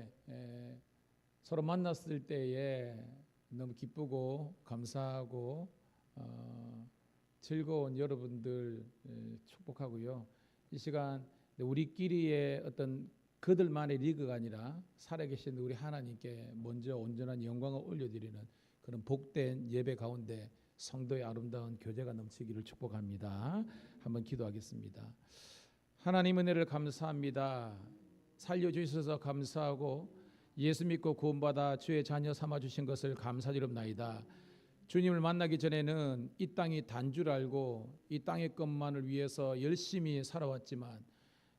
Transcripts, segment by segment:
함께 서로 만났을 때에 너무 기쁘고 감사하고 즐거운 여러분들 축복하고요. 이 시간 우리끼리의 어떤 그들만의 리그가 아니라 살아계신 우리 하나님께 먼저 온전한 영광을 올려드리는 그런 복된 예배 가운데 성도의 아름다운 교제가 넘치기를 축복합니다. 한번 기도하겠습니다. 하나님 은혜를 감사합니다. 살려주셔서 감사하고 예수 믿고 구원받아 주의 자녀 삼아주신 것을 감사드립나이다. 주님을 만나기 전에는 이 땅이 단 줄 알고 이 땅의 것만을 위해서 열심히 살아왔지만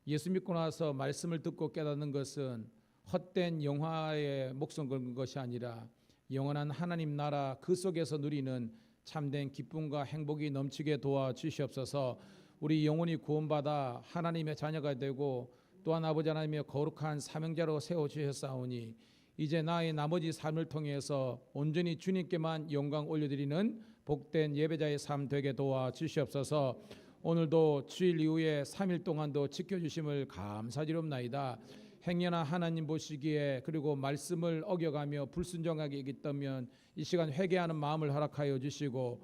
예수 믿고 나서 말씀을 듣고 깨닫는 것은 헛된 영화에 목숨 걸는 것이 아니라 영원한 하나님 나라 그 속에서 누리는 참된 기쁨과 행복이 넘치게 도와주시옵소서. 우리 영혼이 구원받아 하나님의 자녀가 되고 또한 아버지 하나님의 거룩한 사명자로 세워주셨사오니 이제 나의 나머지 삶을 통해서 온전히 주님께만 영광 올려드리는 복된 예배자의 삶 되게 도와주시옵소서. 오늘도 주일 이후에 3일 동안도 지켜주심을 감사드립나이다. 행여나 하나님 보시기에 그리고 말씀을 어겨가며 불순종하게 있다면 이 시간 회개하는 마음을 허락하여 주시고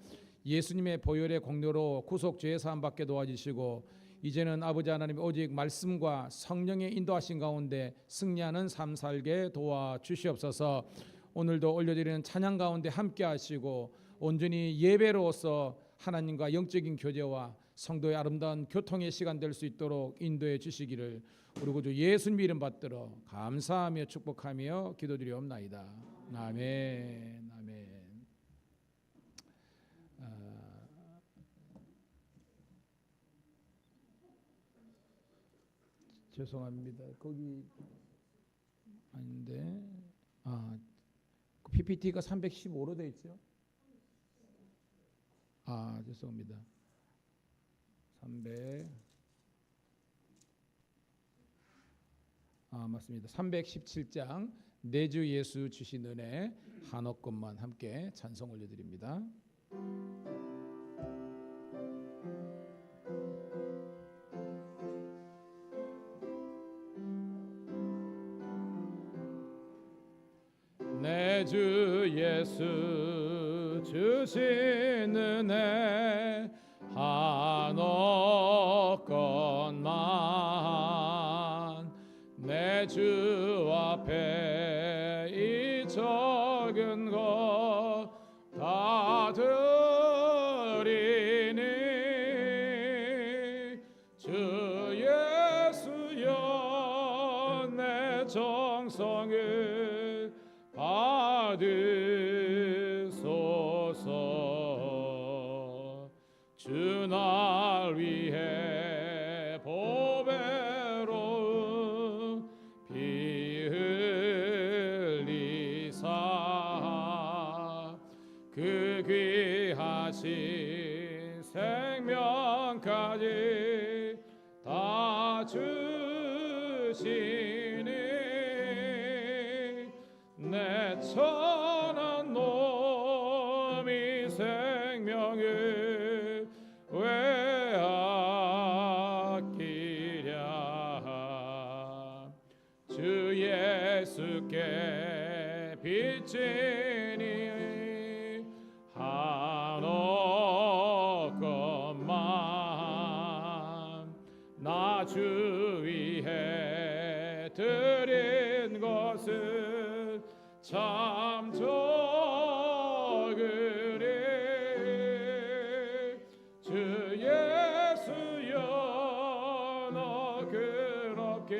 예수님의 보혈의 공로로 구속 죄 사함 받게 도와주시고 이제는 아버지 하나님 오직 말씀과 성령의 인도하신 가운데 승리하는 삶 살게 도와주시옵소서. 오늘도 올려드리는 찬양 가운데 함께 하시고 온전히 예배로서 하나님과 영적인 교제와 성도의 아름다운 교통의 시간 될 수 있도록 인도해 주시기를 우리 구주 예수님 이름 받들어 감사하며 축복하며 기도드리옵나이다. 아멘. 아멘. 죄송합니다. 거기 아닌데 PPT가 315로 돼 있죠? 죄송합니다. 300 맞습니다. 317장 내 주 예수 주신 은혜 한옥것만 함께 찬송 올려드립니다. 내 주 예수 주신 은혜 한옥것만 내 주 앞에 이 적은 것 다 드리니 주 예수여 내 정성을 받으소서. 주 날 위해 보배로운 피 흘리사 그 귀하신 생명까지 다 주시니 내 천한 놈이 생명을 왜 아끼랴. 주 예수께 빚지니 한옥것만 나 주 위해 드린 것은 참 적으리. 주 예수여 너 그렇게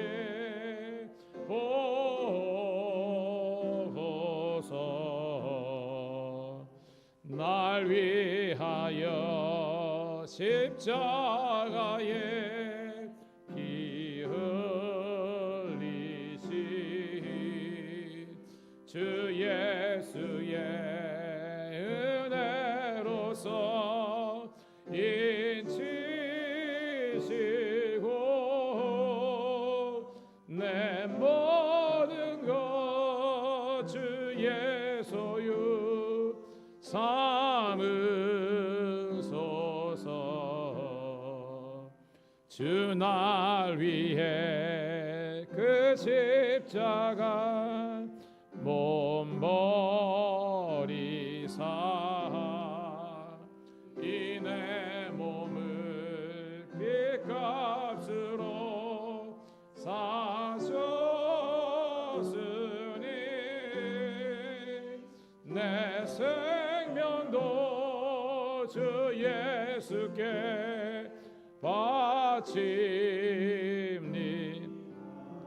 보소서. 날 위하여 십자가에 피 흘리신 주 예수의 은혜로서 인치시고 내 모든 것 주의 소유 삼으소서. 주 날 위해 그 십자가에 십자가 몸버리사 이 내 몸을 피값으로 사셨으니 내 생명도 주 예수께 바칩니다.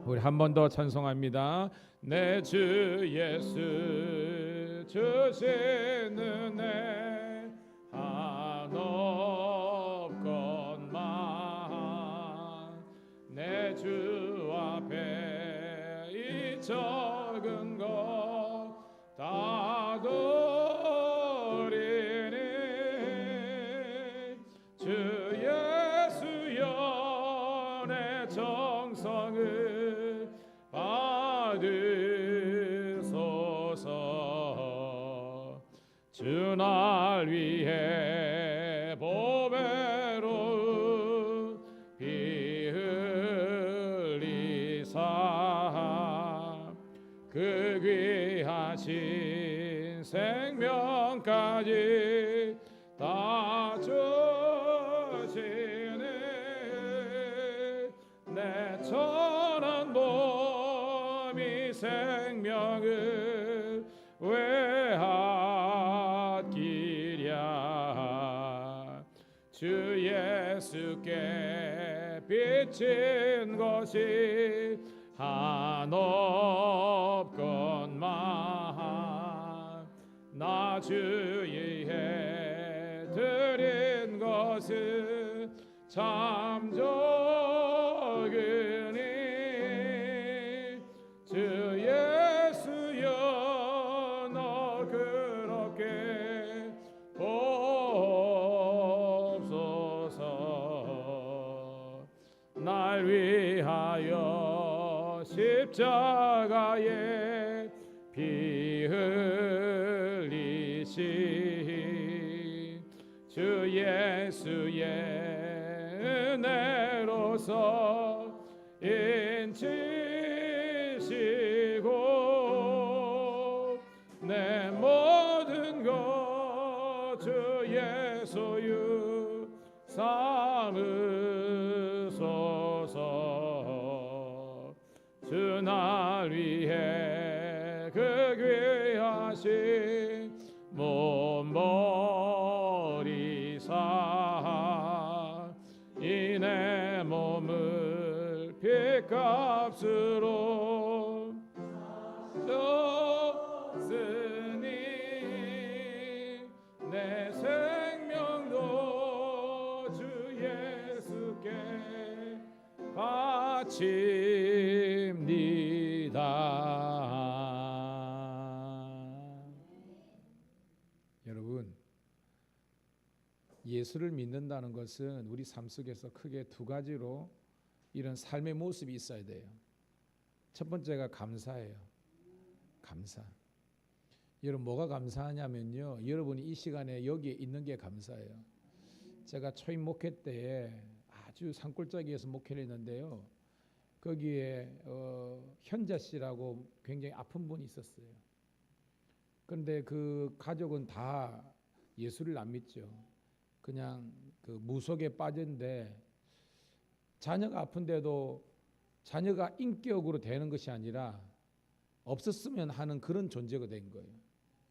우리 한 번 더 찬송합니다. 내 주 예수 주신 은혜 한없건만 내 주 앞에 이 적은 것 다 드리니 주 예수여 내 정성을 받으소서. 주 날 위해 보배로운 피 흘리사 그 귀하신 생명까지 다 주시네 내 천한 몸이 생명을 외하기랴 주 예수께 비친 것이 한없건만 나 주의에 드린 것은 참 적으니 주 예수여 너 그렇게 보옵소서. 날 위하여 십자가에 피 흘리신 주 예수의 은혜로서 인치시고 내 모든 것 주 예수유 삼으소서. 주 날 위해 그 귀하신 몸 버리사 이 내 몸을 피값으로 줬으니 내 생명도 주 예수께 바칩니다. 여러분, 예수를 믿는다는 것은 우리 삶 속에서 크게 두 가지로 이런 삶의 모습이 있어야 돼요. 첫 번째가 감사예요. 감사. 여러분 뭐가 감사하냐면요, 여러분이 이 시간에 여기에 있는 게 감사해요. 제가 초임 목회 때에 아주 산골짜기에서 목회를 했는데요, 거기에 현자 씨라고 굉장히 아픈 분이 있었어요. 그런데 그 가족은 다 예수를 안 믿죠. 그냥 그 무속에 빠진데, 자녀가 아픈데도 자녀가 인격으로 되는 것이 아니라 없었으면 하는 그런 존재가 된 거예요.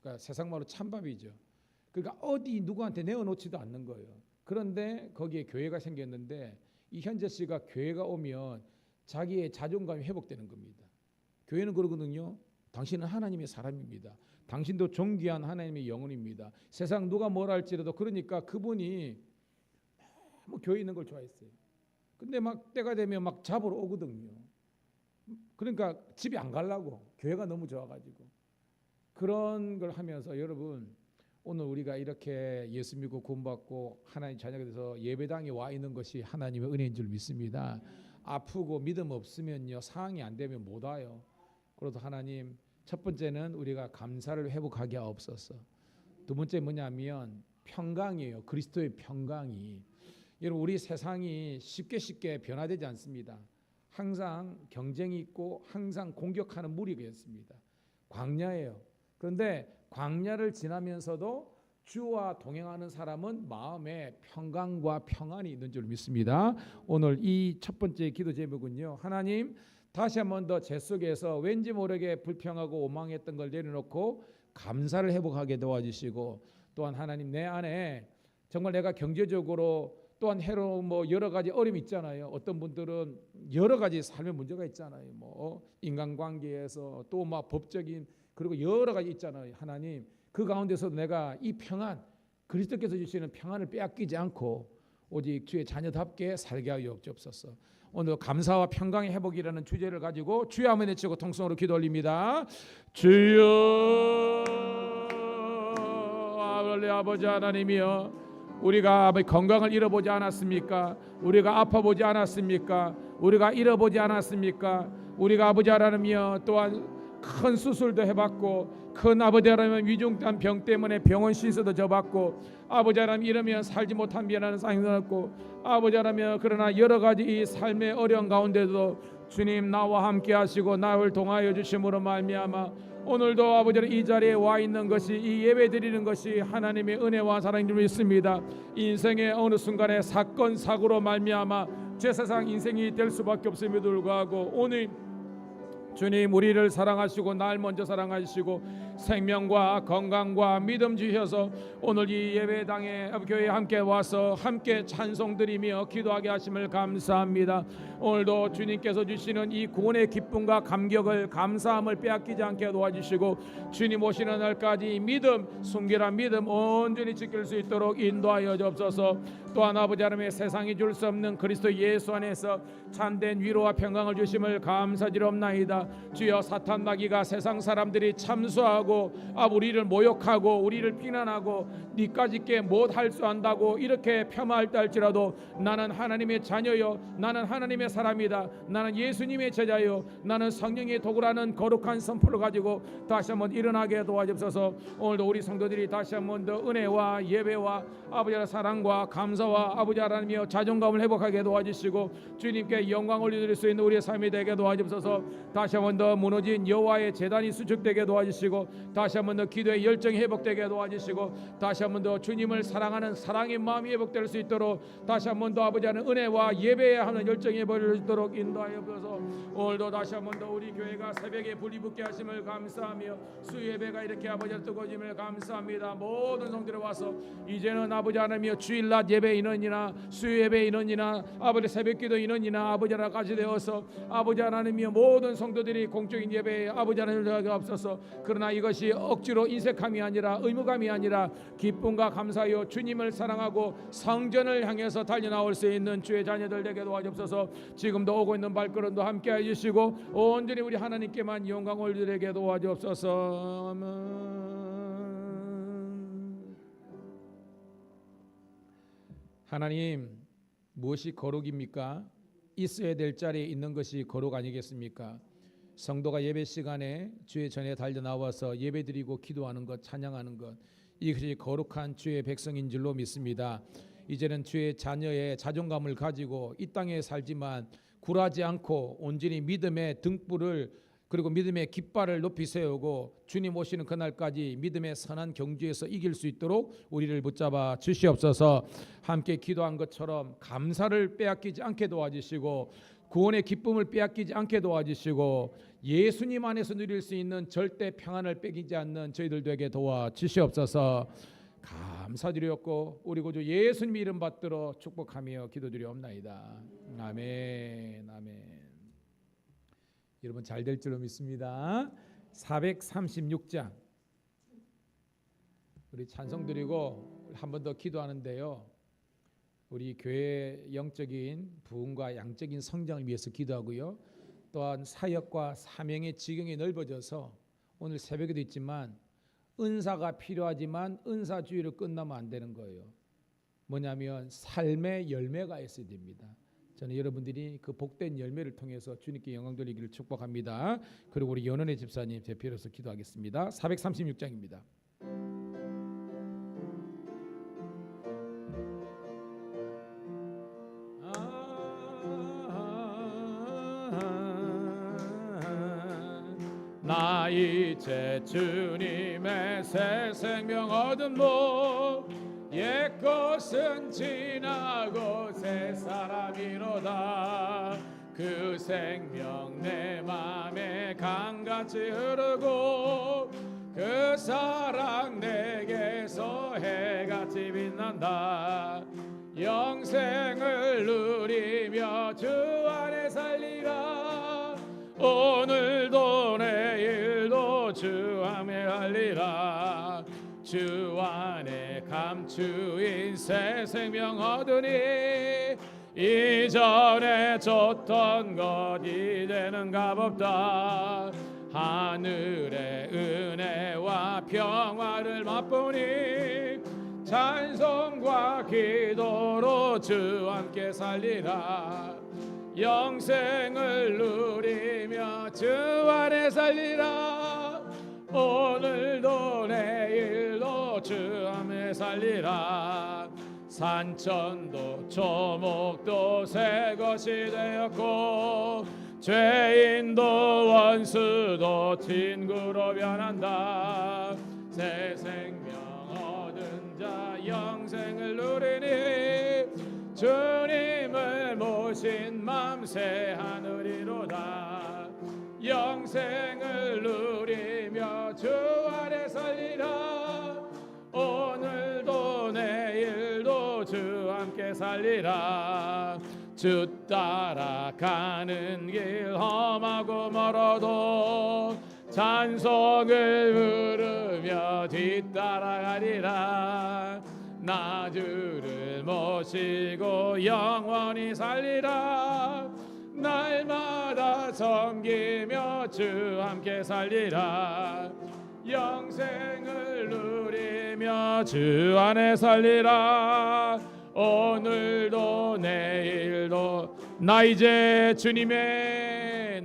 그러니까 세상 말로 찬밥이죠. 그러니까 어디 누구한테 내어놓지도 않는 거예요. 그런데 거기에 교회가 생겼는데 이 현재 씨가 교회가 오면 자기의 자존감이 회복되는 겁니다. 교회는 그러거든요. 당신은 하나님의 사람입니다. 당신도 존귀한 하나님의 영혼입니다. 세상 누가 뭐라 할지라도. 그러니까 그분이 너무 교회 있는 걸 좋아했어요. 근데 막 때가 되면 막 잡으러 오거든요. 그러니까 집에 안 가려고, 교회가 너무 좋아가지고. 그런 걸 하면서 여러분, 오늘 우리가 이렇게 예수 믿고 구원받고 하나님 자녀가 돼서 예배당에 와 있는 것이 하나님의 은혜인 줄 믿습니다. 아프고 믿음 없으면요, 상황이 안 되면 못 와요. 그래서 하나님, 첫 번째는 우리가 감사를 회복하게 하옵소서. 두 번째 뭐냐면 평강이에요. 그리스도의 평강이. 여러분, 우리 세상이 쉽게 변화되지 않습니다. 항상 경쟁이 있고 항상 공격하는 무리였습니다. 광야예요. 그런데 광야를 지나면서도 주와 동행하는 사람은 마음에 평강과 평안이 있는 줄 믿습니다. 오늘 이 첫 번째 기도 제목은요, 하나님 다시 한 번 더 제 속에서 왠지 모르게 불평하고 오망했던 걸 내려놓고 감사를 회복하게 도와주시고, 또한 하나님 내 안에 정말 내가 경제적으로 또한 해로 여러 가지 어려움이 있잖아요. 어떤 분들은 여러 가지 삶의 문제가 있잖아요. 인간관계에서 또 법적인 그리고 여러 가지 있잖아요. 하나님 그 가운데서 내가 이 평안, 그리스도께서 주시는 평안을 빼앗기지 않고 오직 주의 자녀답게 살게 하여 주옵소서. 오늘 감사와 평강의 회복이라는 주제를 가지고 주여 한번 외치고 통성으로 기도 올립니다. 주여 아버지 하나님이여, 우리가 건강을 잃어보지 않았습니까? 우리가 아파보지 않았습니까? 우리가 잃어보지 않았습니까? 우리가 아버지 하나님이여 또한 큰 수술도 해봤고, 큰 아버지 하나님 위중한 병 때문에 병원 신세도 져봤고, 아버지 하나님 이러면 살지 못한 미안한 상황도 났고, 아버지 하나님 그러나 여러 가지 이 삶의 어려운 가운데도 주님 나와 함께 하시고 나를 동하여 주심으로 말미암아 오늘도 아버지 이 자리에 와 있는 것이, 이 예배 드리는 것이 하나님의 은혜와 사랑을 믿습니다. 인생의 어느 순간에 사건 사고로 말미암아 제 세상 인생이 될 수밖에 없음에도 불구하고 오늘 주님 우리를 사랑하시고 날 먼저 사랑하시고 생명과 건강과 믿음 주셔서 오늘 이 예배당에 교회에 함께 와서 함께 찬송드리며 기도하게 하심을 감사합니다. 오늘도 주님께서 주시는 이 구원의 기쁨과 감격을 감사함을 빼앗기지 않게 도와주시고 주님 오시는 날까지 믿음, 순결한 믿음 온전히 지킬 수 있도록 인도하여 주옵소서. 또한 아버지 하나님의 세상이 줄 수 없는 그리스도 예수 안에서 참된 위로와 평강을 주심을 감사드리옵나이다. 주여 사탄 마귀가 세상 사람들이 참수하고 우리를 모욕하고 우리를 비난하고 니까짓게 못할 수 한다고 이렇게 폄하할 때 할지라도 나는 하나님의 자녀요, 나는 하나님의 사람이다, 나는 예수님의 제자요, 나는 성령의 도구라는 거룩한 선포를 가지고 다시 한번 일어나게 도와주옵소서. 오늘도 우리 성도들이 다시 한번 더 은혜와 예배와 아버지의 사랑과 감사와 아버지 하나님의 자존감을 회복하게 도와주시고 주님께 영광을 올려드릴 수 있는 우리의 삶이 되게 도와주옵소서. 다시 한번 더 무너진 여호와의 제단이 수축되게 도와주시고 다시 한번 더 기도의 열정이 회복되게 도와주시고 다시 한번 더 주님을 사랑하는 사랑의 마음이 회복될 수 있도록 다시 한번 더 아버지 하는 은혜와 예배해야 하는 열정이 회복될 수 있도록 인도하여 주셔서 오늘도 다시 한번 더 우리 교회가 새벽에 불이 붙게 하심을 감사하며 수예배가 이렇게 아버지를 뜨거워짐을 감사합니다. 모든 성들이 와서 이제는 아버지 하나님이여 주일낮 예배 인원이나 수예배 인원이나 아버지 새벽기도 인원이나 아버지 하나까지 되어서 아버지 하나님이여 모든 성도들이 공적인 예배에 아버지 하나님을 없어서 그러나 이것이 억지로 인색함이 아니라 의무감이 아니라 기쁨과 감사하여 주님을 사랑하고 성전을 향해서 달려나올 수 있는 주의 자녀들 되게 도와주옵소서. 지금도 오고 있는 발걸음도 함께 해주시고 온전히 우리 하나님께만 영광을 드리게 도와주옵소서. 아멘. 하나님 무엇이 거룩입니까? 있어야 될 자리에 있는 것이 거룩 아니겠습니까? 성도가 예배 시간에 주의 전에 달려 나와서 예배드리고 기도하는 것, 찬양하는 것, 이것이 거룩한 주의 백성인 줄로 믿습니다. 이제는 주의 자녀의 자존감을 가지고 이 땅에 살지만 굴하지 않고 온전히 믿음의 등불을 그리고 믿음의 깃발을 높이 세우고 주님 오시는 그날까지 믿음의 선한 경주에서 이길 수 있도록 우리를 붙잡아 주시옵소서. 함께 기도한 것처럼 감사를 빼앗기지 않게 도와주시고 구원의 기쁨을 빼앗기지 않게 도와주시고 예수님 안에서 누릴 수 있는 절대 평안을 빼기지 않는 저희들 되게 도와주시옵소서. 감사드렸고 우리 구주 예수님 이름 받들어 축복하며 기도드리옵나이다. 아멘. 아멘. 여러분 잘 될 줄로 믿습니다. 436장 우리 찬송 드리고 한 번 더 기도하는데요. 우리 교회 영적인 부흥과 양적인 성장을 위해서 기도하고요. 또한 사역과 사명의 지경이 넓어져서 오늘 새벽에도 있지만 은사가 필요하지만 은사주의로 끝나면 안 되는 거예요. 뭐냐면 삶의 열매가 있어야 됩니다. 저는 여러분들이 그 복된 열매를 통해서 주님께 영광 돌리기를 축복합니다. 그리고 우리 연은혜 집사님 대표로서 기도하겠습니다. 436장입니다. 나 이제 주님의 새 생명 얻은 몸 옛것은 지나고 새 사람이로다. 그 생명 내 맘에 강같이 흐르고 그 사랑 내게서 해같이 빛난다. 영생을 누리며 주 안에 살리라. 오늘도 내일도 주 안에 살리라. 주 안에 감추인 새 생명 얻으니 이전에 줬던 것 이제는 값없다. 하늘의 은혜와 평화를 맛보니 찬송과 기도로 주 함께 살리라. 영생을 누리며 주 안에 살리라. 오늘도 내일도 주 안에 살리라. 산천도 초목도 새 것이 되었고 죄인도 원수도 친구로 변한다. 새 생명 얻은 자 영생을 누리니 주님을 모신 맘 새 하늘이로다. 영생을 누리며 주 안에 살리라. 오늘도 내일도 주 함께 살리라. 주 따라가는 길 험하고 멀어도 찬송을 부르며 뒤따라가리라. 나 주를 모시고 영원히 살리라. 날마다 섬기며 주 함께 살리라. 영생을 누리며 주 안에 살리라. 오늘도 내일도 나 이제 주님의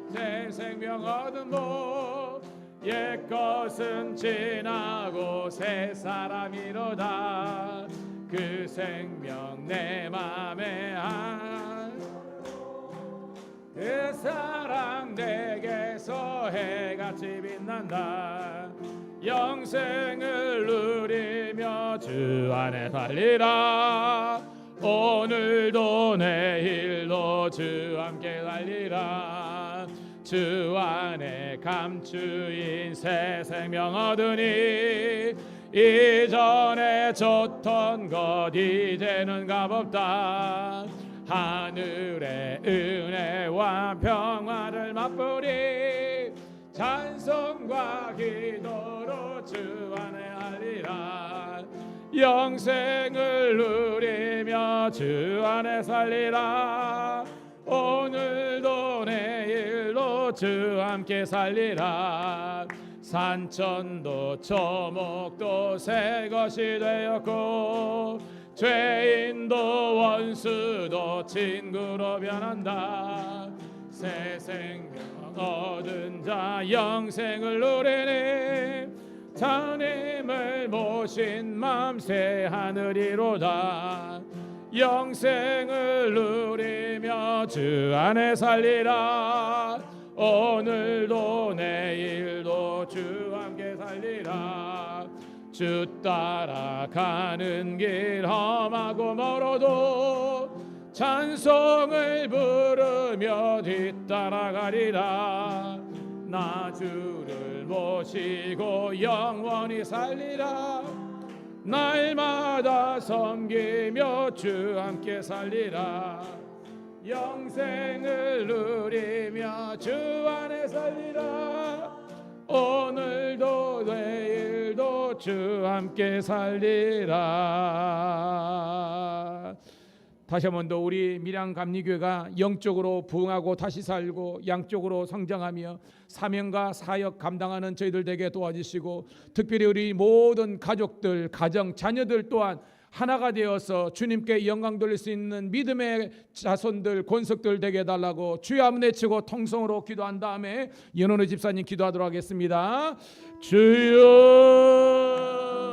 새 생명 얻은 복 옛것은 지나고 새 사람이로다. 그 생명 내 맘에 그 사랑 내게서 해같이 빛난다. 영생을 누리며 주 안에 살리라. 오늘도 내일도 주 함께 살리라. 주 안에 감추인 새 생명 얻으니 이전에 줬던 것 이제는 값없다. 하늘의 은혜와 평화를 맛보니 찬송과 기도로 주 안에 하리라. 영생을 누리며 주 안에 살리라. 오늘도 내일도 주 함께 살리라. 산천도 초목도 새 것이 되었고 죄인도 원수도 친구로 변한다. 새 생명 얻은 자 영생을 누리니 주님을 모신 맘 새 하늘이로다. 영생을 누리며 주 안에 살리라. 오늘도 내일도 주 함께 살리라. 주 따라가는 길 험하고 멀어도 찬송을 부르며 뒤따라가리라. 나 주를 모시고 영원히 살리라. 날마다 섬기며 주 함께 살리라. 영생을 누리며 주 안에 살리라. 오늘도 내일도 주 함께 살리라. 다시 한 번 더 우리 밀양감리교회가 영적으로 부흥하고 다시 살고 양적으로 성장하며 사명과 사역 감당하는 저희들 되게 도와주시고 특별히 우리 모든 가족들, 가정, 자녀들 또한 하나가 되어서 주님께 영광 돌릴 수 있는 믿음의 자손들, 권속들 되게 해달라고 주여 한번 외치고 통성으로 기도한 다음에 연원우 집사님 기도하도록 하겠습니다. 주여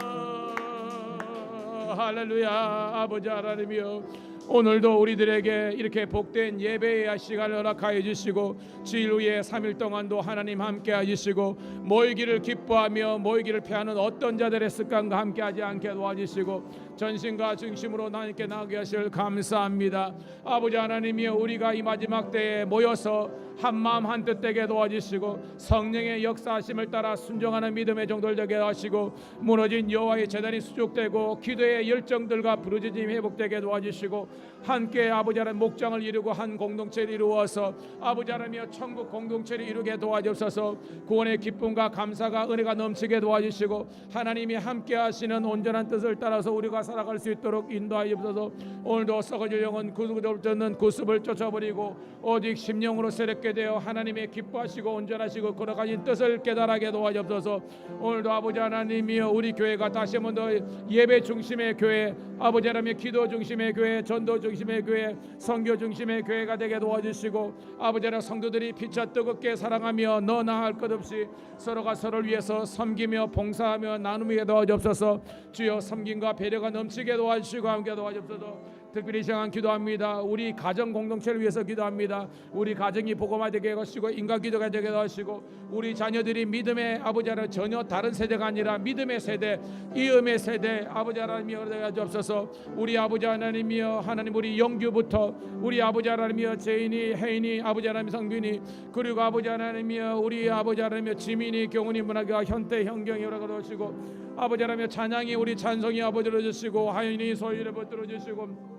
할렐루야. 아버지 하나님이여 오늘도 우리들에게 이렇게 복된 예배의 시간을 허락하여 주시고 주일 후에 3일 동안도 하나님 함께 해주시고 모이기를 기뻐하며 모이기를 피하는 어떤 자들의 습관과 함께하지 않게 도와주시고 전신과 중심으로 하나님께 나가게 하실 감사합니다. 아버지 하나님이여, 우리가 이 마지막 때에 모여서 한마음 한뜻 되게 도와주시고 성령의 역사하심을 따라 순종하는 믿음의 종들 되게 하시고 무너진 여호와의 재단이 수족되고 기도의 열정들과 부르짖음이 회복되게 도와주시고 함께 아버지 하나님 목장을 이루고 한 공동체를 이루어서 아버지 하나님이여 천국 공동체를 이루게 도와주셔서 구원의 기쁨과 감사가 은혜가 넘치게 도와주시고 하나님이 함께 하시는 온전한 뜻을 따라서 우리가 살아갈 수 있도록 인도하여 주셔서 오늘도 썩어질 영혼 구속을 쫓는 구습을 쫓아버리고 오직 심령으로 새롭게 되어 하나님의 기뻐하시고 온전하시고 거룩하신 뜻을 깨달아게 도와주옵소서. 오늘도 아버지 하나님이여, 우리 교회가 다시 한 번 더 예배 중심의 교회, 아버지 하나님의 기도 중심의 교회, 전도 중심의 교회, 선교 중심의 교회가 되게 도와주시고 아버지 하나님 성도들이 피차 뜨겁게 사랑하며 너 나할 것 없이 서로가 서로를 위해서 섬기며 봉사하며 나누게 도와주옵소서. 주여 섬김과 배려가 넘치게 도와주시고 함께 도와주옵소서. 특별히 시간 기도합니다. 우리 가정 공동체를 위해서 기도합니다. 우리 가정이 복음화되게 하시고 인간 기도가 되게 하시고 우리 자녀들이 믿음의 아버지 하나님 전혀 다른 세대가 아니라 믿음의 세대, 이음의 세대 아버지 하나님이여 되게 주옵소서. 우리 아버지 하나님이여, 하나님 우리 영규부터 우리 아버지 하나님이여 제인이, 혜인이, 아버지 하나님 성균이, 그리고 아버지 하나님이여 우리 아버지 하나님이여 지민이, 경훈이, 문학이와 현태, 현경이 허락을 주시고 아버지 하나님이여 찬양이 우리 찬성이 아버지로 주시고 하윤이 소유를 붙들어 주시고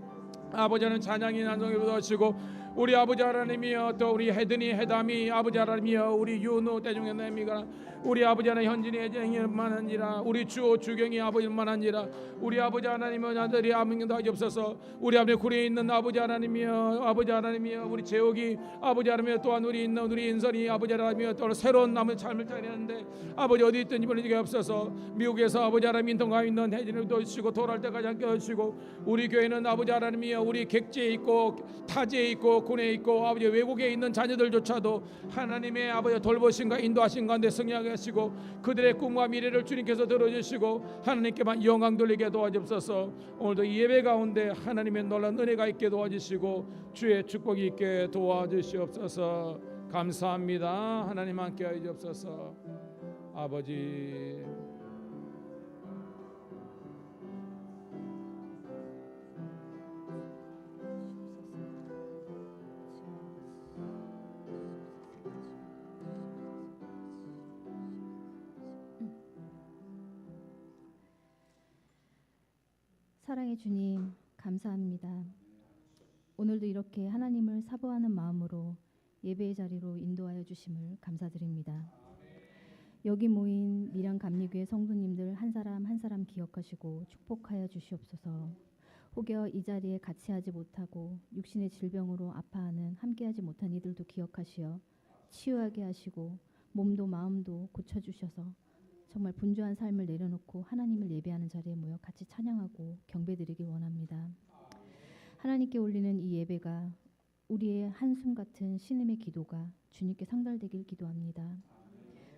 아버지 하나님 찬양이 난성이 붙어주시고 우리 아버지 하나님이여 또 우리 해든이 해담이 아버지 하나님이여 우리 윤우 대중현남이가 우리 아버지 하나님 현진이 애정이만 한지라 우리 주호 주경이 아버지만 한지라 우리 아버지 하나님의 아들이 아무것도 하지 없어서 우리 아버지 구리에 있는 아버지 하나님이여 아버지 하나님이여 우리 제옥이 아버지 하나님이여 또한 우리 있는 우리 인선이 아버지 하나님이여 또 새로운 남은 삶을 타려는데 아버지 어디 있든 이번에 없어서 미국에서 아버지 하나님 인턴가 있는 혜진을 도우시고 돌아올 때까지 함께 하시고 우리 교회는 아버지 하나님이여 우리 객지에 있고 타지에 있고 군에 있고 아버지 외국에 있는 자녀들조차도 하나님의 아버지 돌보심과 인도하신 가운데 승리하게 하시고 그들의 꿈과 미래를 주님께서 들어주시고 하나님께만 영광 돌리게 도와주옵소서. 오늘도 예배 가운데 하나님의 놀라운 은혜가 있게 도와주시고 주의 축복이 있게 도와주시옵소서. 감사합니다. 하나님 함께 하여 주옵소서. 아버지 사랑의 주님, 감사합니다. 오늘도 이렇게 하나님을 사모하는 마음으로 예배의 자리로 인도하여 주심을 감사드립니다. 여기 모인 밀양 감리교회 성도님들 한 사람 한 사람 기억하시고 축복하여 주시옵소서. 혹여 이 자리에 같이 하지 못하고 육신의 질병으로 아파하는 함께하지 못한 이들도 기억하시어 치유하게 하시고 몸도 마음도 고쳐주셔서 정말 분주한 삶을 내려놓고 하나님을 예배하는 자리에 모여 같이 찬양하고 경배드리길 원합니다. 하나님께 올리는 이 예배가 우리의 한숨 같은 신음의 기도가 주님께 상달되길 기도합니다.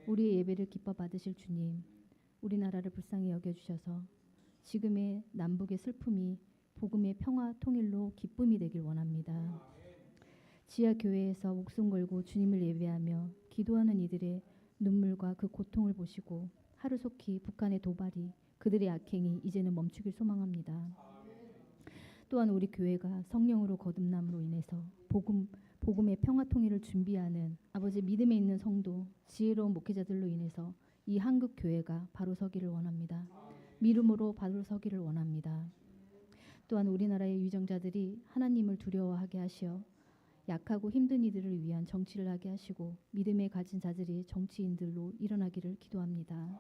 우리의 예배를 기뻐 받으실 주님, 우리나라를 불쌍히 여겨주셔서 지금의 남북의 슬픔이 복음의 평화 통일로 기쁨이 되길 원합니다. 지하 교회에서 목숨 걸고 주님을 예배하며 기도하는 이들의 눈물과 그 고통을 보시고 하루속히 북한의 도발이 그들의 악행이 이제는 멈추길 소망합니다. 또한 우리 교회가 성령으로 거듭남으로 인해서 복음의 평화 통일을 준비하는 아버지 믿음에 있는 성도 지혜로운 목회자들로 인해서 이 한국 교회가 바로 서기를 원합니다. 믿음으로 바로 서기를 원합니다. 또한 우리나라의 유정자들이 하나님을 두려워하게 하시어 약하고 힘든 이들을 위한 정치를 하게 하시고 믿음에 가진 자들이 정치인들로 일어나기를 기도합니다.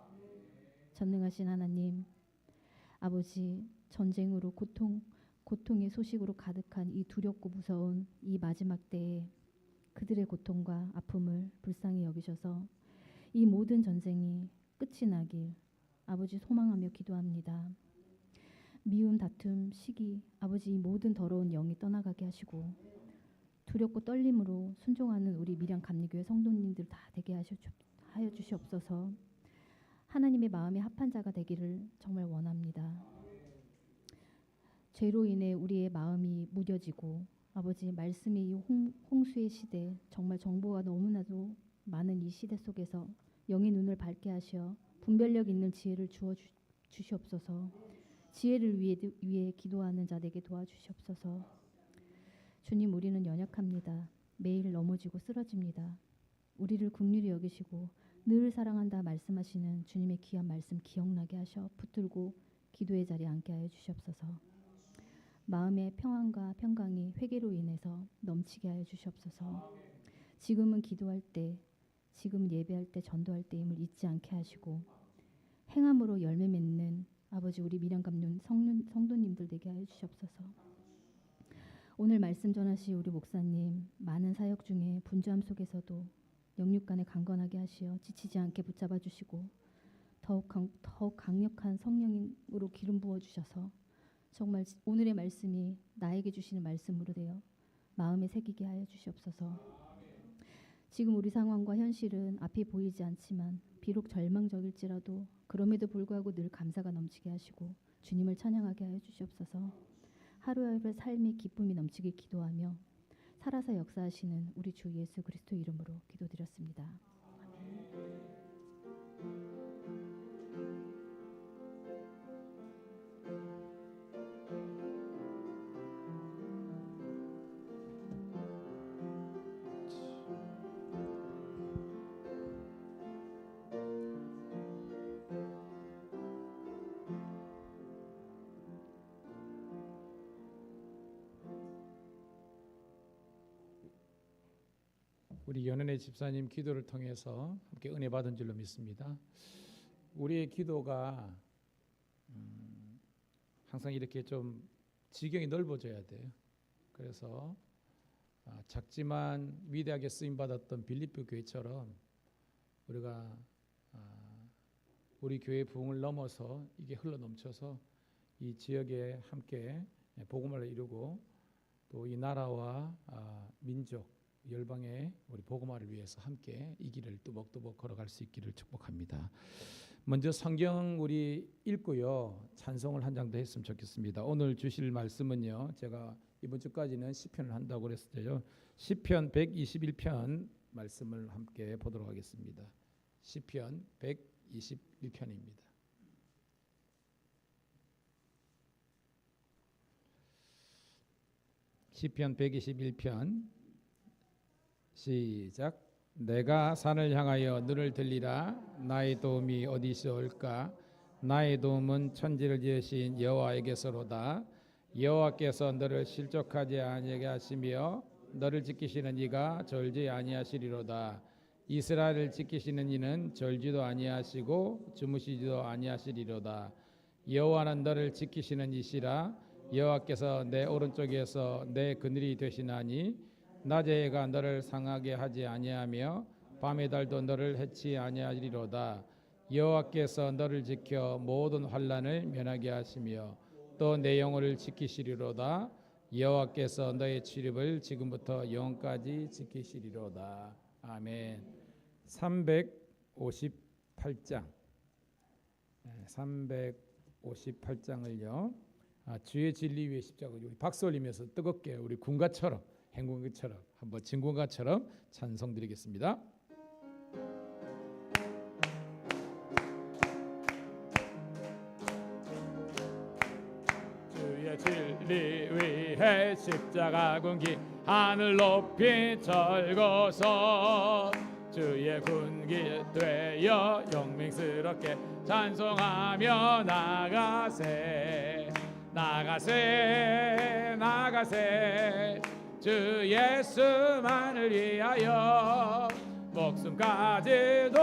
전능하신 하나님, 아버지 전쟁으로 고통의 소식으로 가득한 이 두렵고 무서운 이 마지막 때에 그들의 고통과 아픔을 불쌍히 여기셔서 이 모든 전쟁이 끝이 나길 아버지 소망하며 기도합니다. 미움, 다툼, 시기, 아버지 이 모든 더러운 영이 떠나가게 하시고 두렵고 떨림으로 순종하는 우리 밀양 감리교회 성도님들 다 되게 하여 주시옵소서. 하나님의 마음에 합한 자가 되기를 정말 원합니다. 죄로 인해 우리의 마음이 무뎌지고 아버지 말씀이 이 홍수의 시대 정말 정보가 너무나도 많은 이 시대 속에서 영의 눈을 밝게 하셔 분별력 있는 지혜를 주어 주시옵소서. 지혜를 위해 기도하는 자에게 도와주시옵소서. 주님, 우리는 연약합니다. 매일 넘어지고 쓰러집니다. 우리를 긍휼히 여기시고 늘 사랑한다 말씀하시는 주님의 귀한 말씀 기억나게 하셔 붙들고 기도의 자리에 앉게 하여 주시옵소서. 마음의 평안과 평강이 회개로 인해서 넘치게 하여 주시옵소서. 지금은 기도할 때, 지금 예배할 때, 전도할 때임을 잊지 않게 하시고 행함으로 열매 맺는 아버지 우리 미련갚는 성도님들 되게 하여 주시옵소서. 오늘 말씀 전하시 우리 목사님 많은 사역 중에 분주함 속에서도 영육 간에 강건하게 하시어 지치지 않게 붙잡아 주시고 더욱 강력한 성령으로 기름 부어 주셔서 정말 오늘의 말씀이 나에게 주시는 말씀으로 되어 마음에 새기게 하여 주시옵소서. 지금 우리 상황과 현실은 앞이 보이지 않지만 비록 절망적일지라도 그럼에도 불구하고 늘 감사가 넘치게 하시고 주님을 찬양하게 하여 주시옵소서. 하루하루의 삶의 기쁨이 넘치길 기도하며 살아서 역사하시는 우리 주 예수 그리스도 이름으로 기도드렸습니다. 우리 연은혜 집사님 기도를 통해서 함께 은혜 받은 줄로 믿습니다. 우리의 기도가 항상 이렇게 좀 지경이 넓어져야 돼요. 그래서 작지만 위대하게 쓰임 받았던 빌립보 교회처럼 우리가 우리 교회 부흥을 넘어서 이게 흘러 넘쳐서 이 지역에 함께 복음을 이루고 또 이 나라와 민족 열방의 우리 복음화를 위해서 함께 이 길을 뚜벅뚜벅 걸어갈 수 있기를 축복합니다. 먼저 성경 우리 읽고요. 찬송을 한 장 더 했으면 좋겠습니다. 오늘 주실 말씀은요. 제가 이번 주까지는 시편을 한다고 그랬어요. 시편 121편 말씀을 함께 보도록 하겠습니다. 시편 121편입니다. 시편 121편 시작. 내가 산을 향하여 눈을 들리라. 나의 도움이 어디서 올까? 나의 도움은 천지를 지으신 여호와에게서로다. 여호와께서 너를 실족하지 아니하게 하시며 너를 지키시는 이가 졸지 아니하시리로다. 이스라엘을 지키시는 이는 졸지도 아니하시고 주무시지도 아니하시리로다. 여호와는 너를 지키시는 이시라. 여호와께서 내 오른쪽에서 내 그늘이 되시나니 낮의 해가 너를 상하게 하지 아니하며 밤의 달도 너를 해치 아니하리로다. 여호와께서 너를 지켜 모든 환난을 면하게 하시며 또 내 영혼을 지키시리로다. 여호와께서 너의 출입을 지금부터 영원까지 지키시리로다. 아멘. 358장 358장을요. 주의 진리 위에 십자가 우리 박수 올리면서 뜨겁게 우리 군가처럼 행군가처럼 한번 진군가처럼 찬송드리겠습니다. 주의 진리 위에 십자가 군기 하늘 높이 절거서 주의 군기 되어 영맹스럽게 찬송하며 나가세 나가세 나가세 주 예수만을 위하여 목숨까지도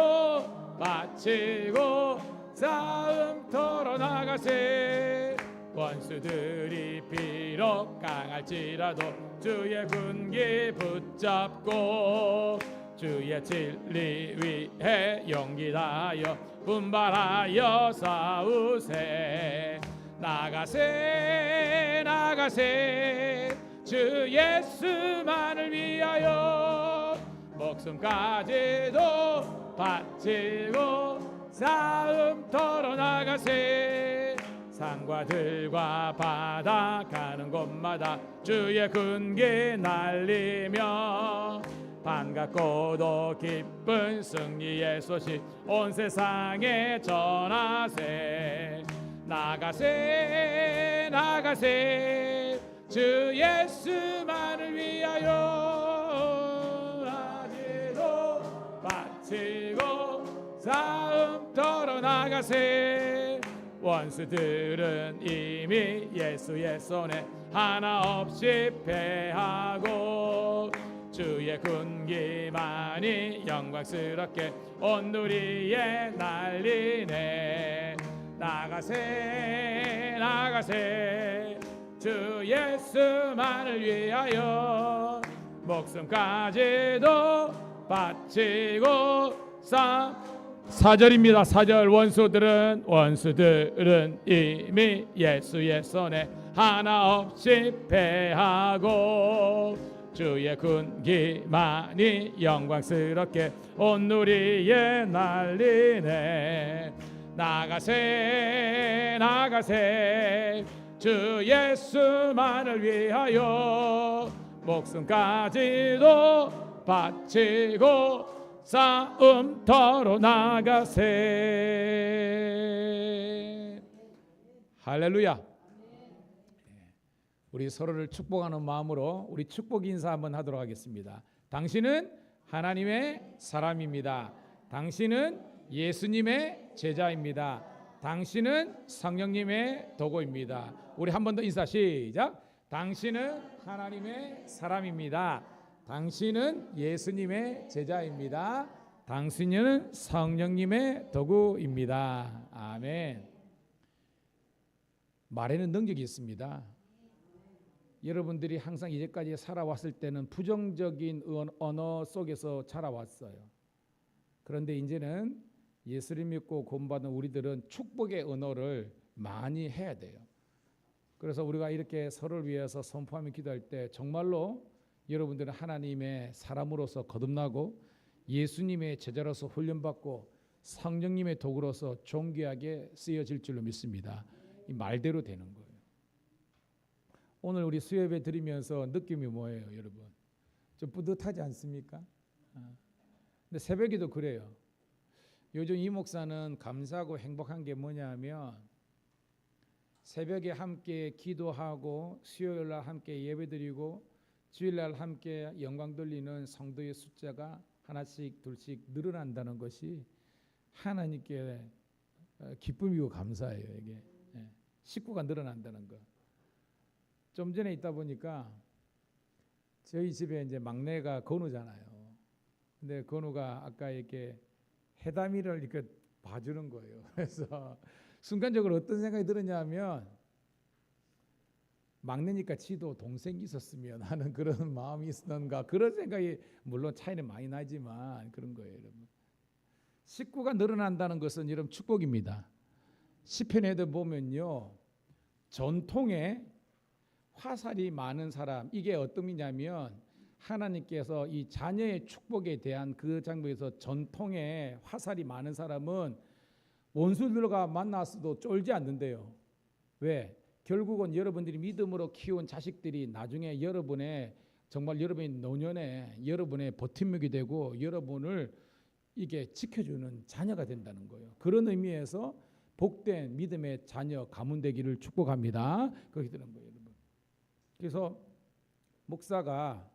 바치고 싸움터로 나가세 원수들이 비록 강할지라도 주의 군기 붙잡고 주의 진리 위에 용기 다하여 분발하여 싸우세 나가세 나가세 주 예수만을 위하여 목숨까지도 바치고 싸움터로 나가세 산과 들과 바다 가는 곳마다 주의 군기 날리며 반갑고도 기쁜 승리의 소식 온 세상에 전하세. 나가세 나가세 주 예수만을 위하여 아지로 바치고 싸움터로 나가세. 원수들은 이미 예수의 손에 하나 없이 패하고 주의 군기만이 영광스럽게 온 누리에 날리네. 나가세 나가세 주 예수만을 위하여 목숨까지도 바치고 사절입니다. 4절 원수들은 이미 예수의 손에 하나 없이 패하고 주의 군기만이 영광스럽게 온 누리에 날리네. 나가세 나가세 주 예수만을 위하여 목숨까지도 바치고 싸움터로 나가세. 할렐루야. 우리 서로를 축복하는 마음으로 우리 축복 인사 한번 하도록 하겠습니다. 당신은 하나님의 사람입니다. 당신은 예수님의 제자입니다. 당신은 성령님의 도구입니다. 우리 한 번 더 인사 시작. 당신은 하나님의 사람입니다. 당신은 예수님의 제자입니다. 당신은 성령님의 도구입니다. 아멘. 말에는 능력이 있습니다. 여러분들이 항상 이제까지 살아왔을 때는 부정적인 언어 속에서 자라왔어요. 그런데 이제는 예수를 믿고 구원받은 우리들은 축복의 언어를 많이 해야 돼요. 그래서 우리가 이렇게 서로를 위해서 선포하며 기도할 때 정말로 여러분들은 하나님의 사람으로서 거듭나고 예수님의 제자로서 훈련받고 성령님의 도구로서 존귀하게 쓰여질 줄로 믿습니다. 이 말대로 되는 거예요. 오늘 우리 수요예배 드리면서 느낌이 뭐예요, 여러분? 좀 뿌듯하지 않습니까? 근데 새벽에도 그래요. 요즘 이 목사는 감사하고 행복한 게 뭐냐면 새벽에 함께 기도하고 수요일날 함께 예배드리고 주일날 함께 영광 돌리는 성도의 숫자가 하나씩 둘씩 늘어난다는 것이 하나님께 기쁨이고 감사해요. 이게 식구가 늘어난다는 것. 좀 전에 있다 보니까 저희 집에 이제 막내가 건우잖아요. 근데 건우가 아까 이렇게 해담이를 이렇게 봐주는 거예요. 그래서 순간적으로 어떤 생각이 들었냐면 막내니까 지도 동생이 있었으면 하는 그런 마음이 있었는가 그런 생각이 물론 차이는 많이 나지만 그런 거예요, 여러분. 식구가 늘어난다는 것은 여러분 축복입니다. 시편에도 보면요, 전통에 화살이 많은 사람, 이게 어떤 의미냐면 하나님께서 이 자녀의 축복에 대한 그 장면에서 전통에 화살이 많은 사람은 원수들과 만났어도 쫄지 않는데요. 왜? 결국은 여러분들이 믿음으로 키운 자식들이 나중에 여러분의 정말 여러분의 노년에 여러분의 버팀목이 되고 여러분을 이게 지켜주는 자녀가 된다는 거예요. 그런 의미에서 복된 믿음의 자녀 가문 되기를 축복합니다. 그렇게 되는 거예요, 여러분. 그래서 목사가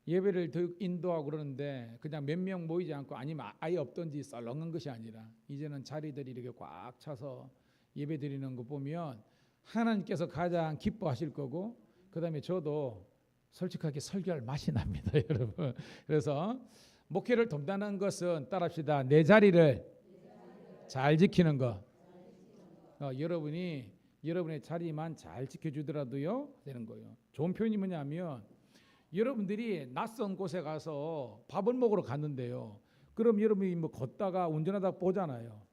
예배를 인도하고 그러는데 그냥 몇 명 모이지 않고 아니면 아예 없던지 썰렁한 것이 아니라 이제는 자리들이 이렇게 꽉 차서 예배 드리는 거 보면 하나님께서 가장 기뻐하실 거고 그다음에 저도 솔직하게 설교할 맛이 납니다, 여러분. 그래서 목회를 돕는다는 것은 따라합시다. 내 자리를 잘 지키는 거. 여러분이 여러분의 자리만 잘 지켜주더라도요 되는 거예요. 좋은 표현이 뭐냐면 여러분들이 낯선 곳에 가서 밥을 먹으러 갔는데요. 그럼 여러분이 뭐 걷다가 운전하다 보잖아요.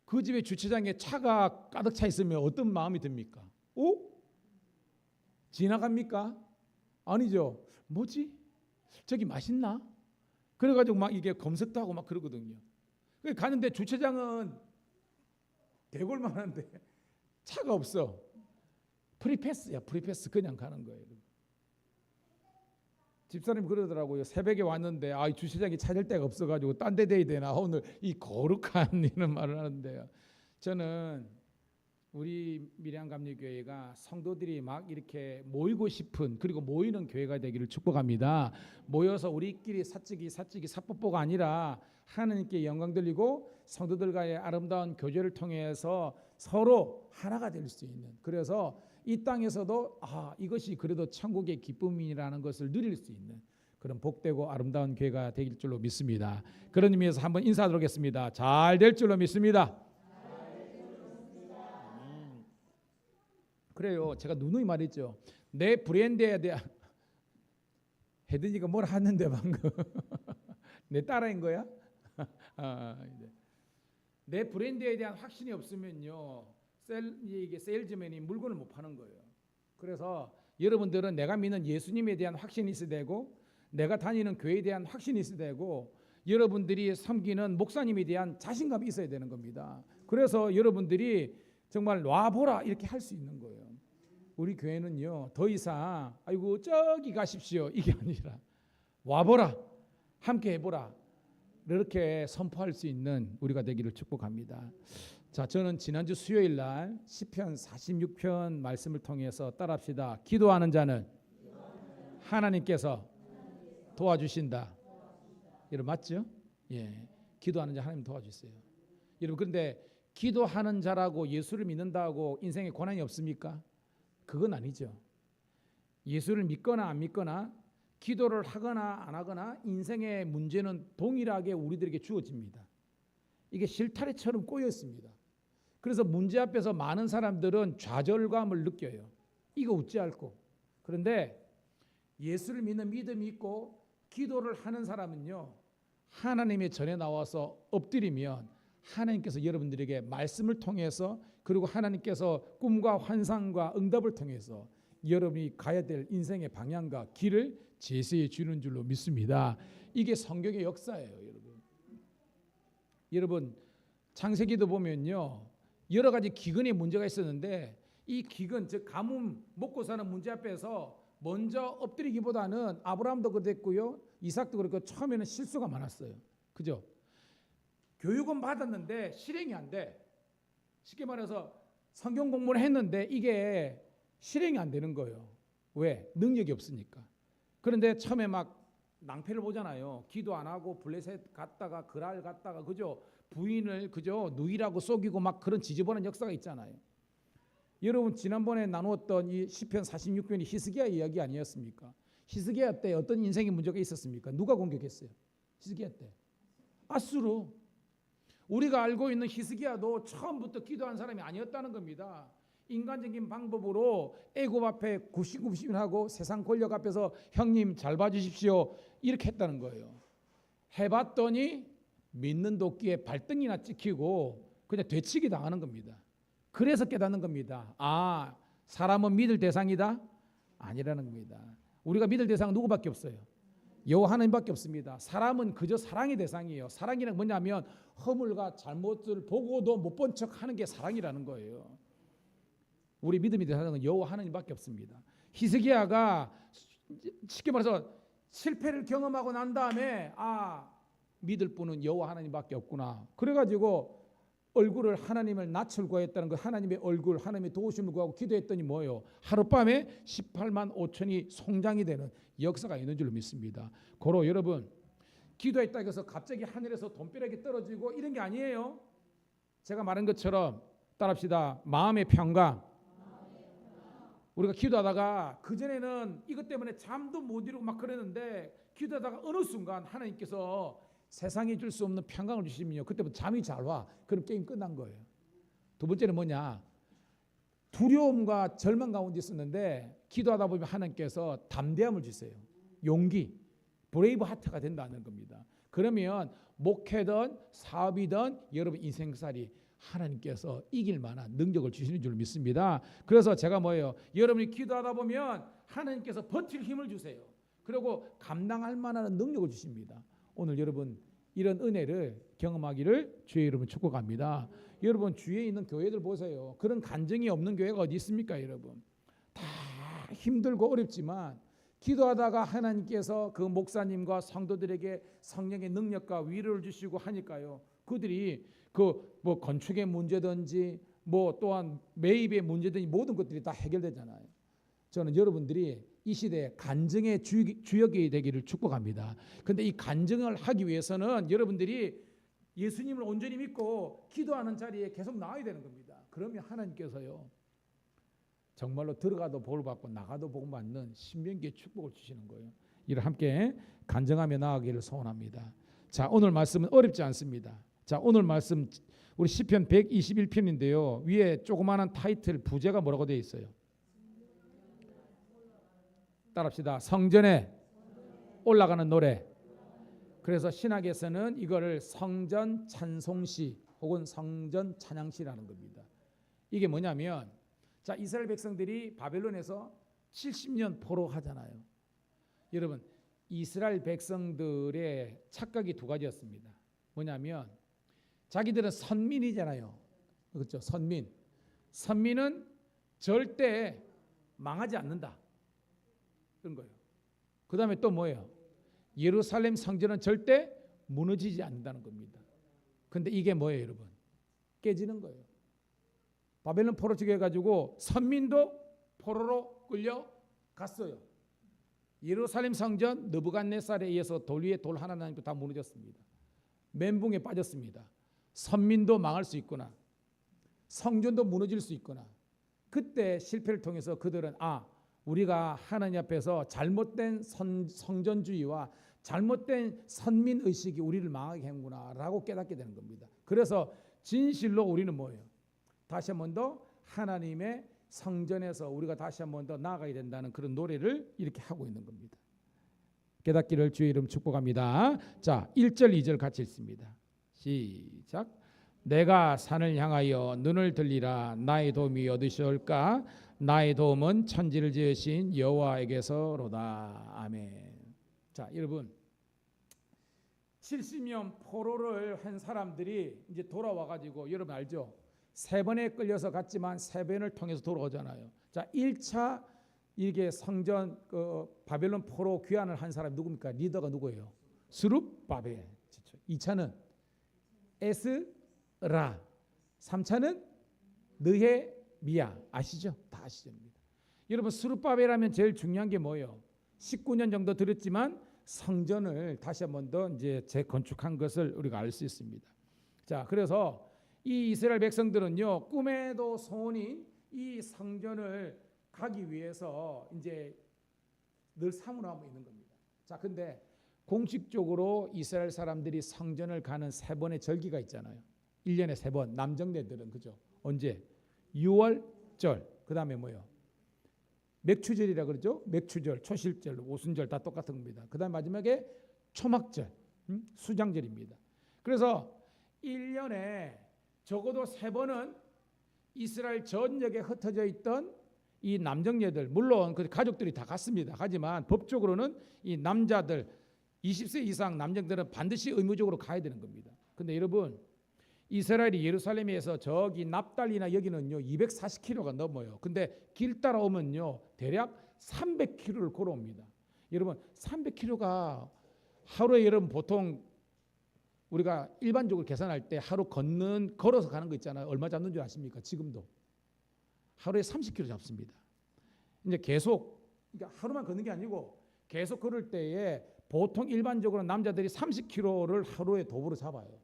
그 집의 주차장에 차가 가득 차 있으면 어떤 마음이 듭니까? 오? 지나갑니까? 아니죠. 뭐지? 저기 맛있나? 그래가지고 막 이게 검색도 하고 막 그러거든요. 가는데 주차장은 대골만한데 차가 없어. 프리패스야. 프리패스 그냥 가는 거예요. 집사님 그러더라고요. 새벽에 왔는데 주차장에 찾을 데가 없어가지고 딴 데 대야 되나 오늘 이 거룩한 이런 말을 하는데요. 저는 우리 밀양감리교회가 성도들이 막 이렇게 모이고 싶은 그리고 모이는 교회가 되기를 축복합니다. 모여서 우리끼리 사찌기 사뽀뽀가 아니라 하나님께 영광 돌리고 성도들과의 아름다운 교제를 통해서 서로 하나가 될 수 있는, 그래서 이 땅에서도 이것이 그래도 천국의 기쁨이라는 것을 누릴 수 있는 그런 복되고 아름다운 교회가 되길 줄로 믿습니다. 그런 의미에서 한번 인사하도록 하겠습니다. 잘 될 줄로 믿습니다. 그래요. 제가 누누이 말했죠. 내 브랜드에 대한 혜든이가 뭘 하는데 방금 내 딸아인 거야? 내 브랜드에 대한 확신이 없으면요, 이게 세일즈맨이 물건을 못 파는 거예요. 그래서 여러분들은 내가 믿는 예수님에 대한 확신이 있어야 되고, 내가 다니는 교회에 대한 확신이 있어야 되고, 여러분들이 섬기는 목사님에 대한 자신감이 있어야 되는 겁니다. 그래서 여러분들이 정말 와보라 이렇게 할 수 있는 거예요. 우리 교회는요, 더 이상 아이고 저기 가십시오 이게 아니라 와보라, 함께 해보라, 이렇게 선포할 수 있는 우리가 되기를 축복합니다. 자, 저는 지난주 수요일 날 시편 46편 말씀을 통해서 따라합시다. 기도하는 자는 하나님께서 도와주신다. 여러분 맞죠? 예, 기도하는 자 하나님 도와주세요. 여러분 그런데 기도하는 자라고 예수를 믿는다고 인생에 고난이 없습니까? 그건 아니죠. 예수를 믿거나 안 믿거나 기도를 하거나 안 하거나 인생의 문제는 동일하게 우리들에게 주어집니다. 이게 실타래처럼 꼬여 있습니다. 그래서 문제 앞에서 많은 사람들은 좌절감을 느껴요. 이거 어찌할꼬. 그런데 예수를 믿는 믿음이 있고 기도를 하는 사람은요, 하나님의 전에 나와서 엎드리면 하나님께서 여러분들에게 말씀을 통해서, 그리고 하나님께서 꿈과 환상과 응답을 통해서 여러분이 가야 될 인생의 방향과 길을 제시해 주는 줄로 믿습니다. 이게 성경의 역사예요, 여러분. 여러분 창세기도 보면요, 여러 가지 기근의 문제가 있었는데 이 기근, 즉 가뭄, 먹고 사는 문제 앞에서 먼저 엎드리기보다는 아브라함도 그랬고요, 이삭도 그렇고 처음에는 실수가 많았어요. 그죠? 교육은 받았는데 실행이 안 돼. 쉽게 말해서 성경 공부를 했는데 이게 실행이 안 되는 거예요. 왜? 능력이 없으니까. 그런데 처음에 막 낭패를 보잖아요. 기도 안 하고 블레셋 갔다가 그랄 갔다가, 그죠? 부인을 그죠? 누이라고 속이고 막 그런 지저분한 역사가 있잖아요. 여러분 지난번에 나누었던 이 시편 46편이 히스기야 이야기 아니었습니까? 히스기야 때 어떤 인생의 문제가 있었습니까? 누가 공격했어요? 히스기야 때 아수르. 우리가 알고 있는 히스기야도 처음부터 기도한 사람이 아니었다는 겁니다. 인간적인 방법으로 애굽 앞에 굽신굽신하고 세상 권력 앞에서 형님 잘 봐주십시오 이렇게 했다는 거예요. 해봤더니 믿는 도끼에 발등이나 찍히고 그냥 되치기 당하는 겁니다. 그래서 깨닫는 겁니다. 사람은 믿을 대상이다? 아니라는 겁니다. 우리가 믿을 대상은 누구밖에 없어요? 여호와 하나님밖에 없습니다. 사람은 그저 사랑의 대상이에요. 사랑이란 뭐냐면 허물과 잘못을 보고도 못 본 척하는 게 사랑이라는 거예요. 우리 믿음의 대상은 여호와 하나님밖에 없습니다. 히스기야가 쉽게 말해서 실패를 경험하고 난 다음에 믿을 분은 여호와 하나님밖에 없구나. 그래가지고 얼굴을 하나님을 낯을 구했다는 거, 하나님의 얼굴, 하나님의 도우심을 구하고 기도했더니 뭐예요? 하룻밤에 18만 5천이 송장이 되는 역사가 있는 줄로 믿습니다. 고로 여러분 기도했다고 해서 갑자기 하늘에서 돈벼락이 떨어지고 이런 게 아니에요. 제가 말한 것처럼 따라합시다. 마음의 평강. 우리가 기도하다가 그전에는 이것 때문에 잠도 못 이루고 막 그랬는데 기도하다가 어느 순간 하나님께서 세상에 줄 수 없는 평강을 주시면요, 그때부터 잠이 잘 와. 그럼 게임 끝난 거예요. 두 번째는 뭐냐? 두려움과 절망 가운데 있었는데 기도하다 보면 하나님께서 담대함을 주세요. 용기, 브레이브 하트가 된다는 겁니다. 그러면 목회든 사업이든 여러분 인생살이 하나님께서 이길 만한 능력을 주시는 줄 믿습니다. 그래서 제가 뭐예요? 여러분이 기도하다 보면 하나님께서 버틸 힘을 주세요. 그리고 감당할 만한 능력을 주십니다. 오늘 여러분 이런 은혜를 경험하기를 주의 이름으로 축복합니다. 여러분 주위에 있는 교회들 보세요. 그런 간증이 없는 교회가 어디 있습니까, 여러분? 다 힘들고 어렵지만 기도하다가 하나님께서 그 목사님과 성도들에게 성령의 능력과 위로를 주시고 하니까요. 그들이 그 뭐 건축의 문제든지 뭐 또한 매입의 문제든지 모든 것들이 다 해결되잖아요. 저는 여러분들이 이 시대에 간증의 주역이 되기를 축복합니다. 그런데 이 간증을 하기 위해서는 여러분들이 예수님을 온전히 믿고 기도하는 자리에 계속 나와야 되는 겁니다. 그러면 하나님께서요 정말로 들어가도 복을 받고 나가도 복을 받는 신명기의 축복을 주시는 거예요. 이를 함께 간증하며 나아가기를 소원합니다. 자, 오늘 말씀은 어렵지 않습니다. 자, 오늘 말씀 우리 시편 121편인데요. 위에 조그마한 타이틀 부제가 뭐라고 되어 있어요? 따라합시다. 성전에 올라가는 노래. 그래서 신학에서는 이거를 성전 찬송시 혹은 성전 찬양시라는 겁니다. 이게 뭐냐면 자, 이스라엘 백성들이 바벨론에서 70년 포로하잖아요. 여러분 이스라엘 백성들의 착각이 두 가지였습니다. 뭐냐면 자기들은 선민이잖아요. 그렇죠? 선민은 절대 망하지 않는다. 그런 거예요. 그 다음에 또 뭐예요? 예루살렘 성전은 절대 무너지지 않는다는 겁니다. 근데 이게 뭐예요, 여러분? 깨지는 거예요. 바벨론 포로 지게 해가지고 선민도 포로로 끌려갔어요. 예루살렘 성전 느부갓네살에 의해서 돌 위에 돌 하나 남고 다 무너졌습니다. 멘붕에 빠졌습니다. 선민도 망할 수 있구나. 성전도 무너질 수 있구나. 그때 실패를 통해서 그들은 우리가 하나님 앞에서 잘못된 성전주의와 잘못된 선민의식이 우리를 망하게 하는구나 라고 깨닫게 되는 겁니다. 그래서 진실로 우리는 뭐예요? 다시 한 번 더 하나님의 성전에서 우리가 다시 한 번 더 나아가야 된다는 그런 노래를 이렇게 하고 있는 겁니다. 깨닫기를 주의 이름 축복합니다. 자, 1절 2절 같이 읽습니다. 시작. 내가 산을 향하여 눈을 들리라. 나의 도움이 어디서 올까? 나의 도움은 천지를 지으신 여호와에게서로다. 아멘. 자, 여러분 70년 포로를 한 사람들이 이제 돌아와 가지고 여러분 알죠? 세 번에 끌려서 갔지만 세 번을 통해서 돌아오잖아요. 자, 1차 이게 성전 바벨론 포로 귀환을 한 사람이 누굽니까? 리더가 누구예요? 스룹바벨. 2차는 에스라. 3차는 느헤미야. 아시죠? 다 아시죠? 여러분 스룹바벨 하면 제일 중요한 게 뭐예요? 19년 정도 들었지만 성전을 다시 한 번 더 이제 재건축한 것을 우리가 알 수 있습니다. 자, 그래서 이 이스라엘 백성들은요 꿈에도 소원인 이 성전을 가기 위해서 이제 늘 사모하고 있는 겁니다. 자, 근데 공식적으로 이스라엘 사람들이 성전을 가는 세 번의 절기가 있잖아요. 1년에 세 번. 남정네들은 그죠? 언제? 6월절. 그다음에 뭐요? 맥추절이라 그러죠? 맥추절, 초실절, 오순절 다 똑같은 겁니다. 그다음 마지막에 초막절, 수장절입니다. 그래서 1년에 적어도 세 번은 이스라엘 전역에 흩어져 있던 이 남정네들, 물론 그 가족들이 다 갔습니다. 하지만 법적으로는 이 남자들 20세 이상 남정들은 반드시 의무적으로 가야 되는 겁니다. 근데 여러분 이스라엘이 예루살렘에서 저기 납달리나 여기는요 240km가 넘어요. 근데 길 따라오면요 대략 300km를 걸어옵니다. 여러분 300km가 하루에 여러분 보통 우리가 일반적으로 계산할 때 하루 걸어서 가는 거 있잖아요. 얼마 잡는 줄 아십니까? 지금도 하루에 30km 잡습니다. 이제 계속 그러니까 하루만 걷는 게 아니고 계속 걸을 때에 보통 일반적으로 남자들이 30km를 하루에 도보로 잡아요.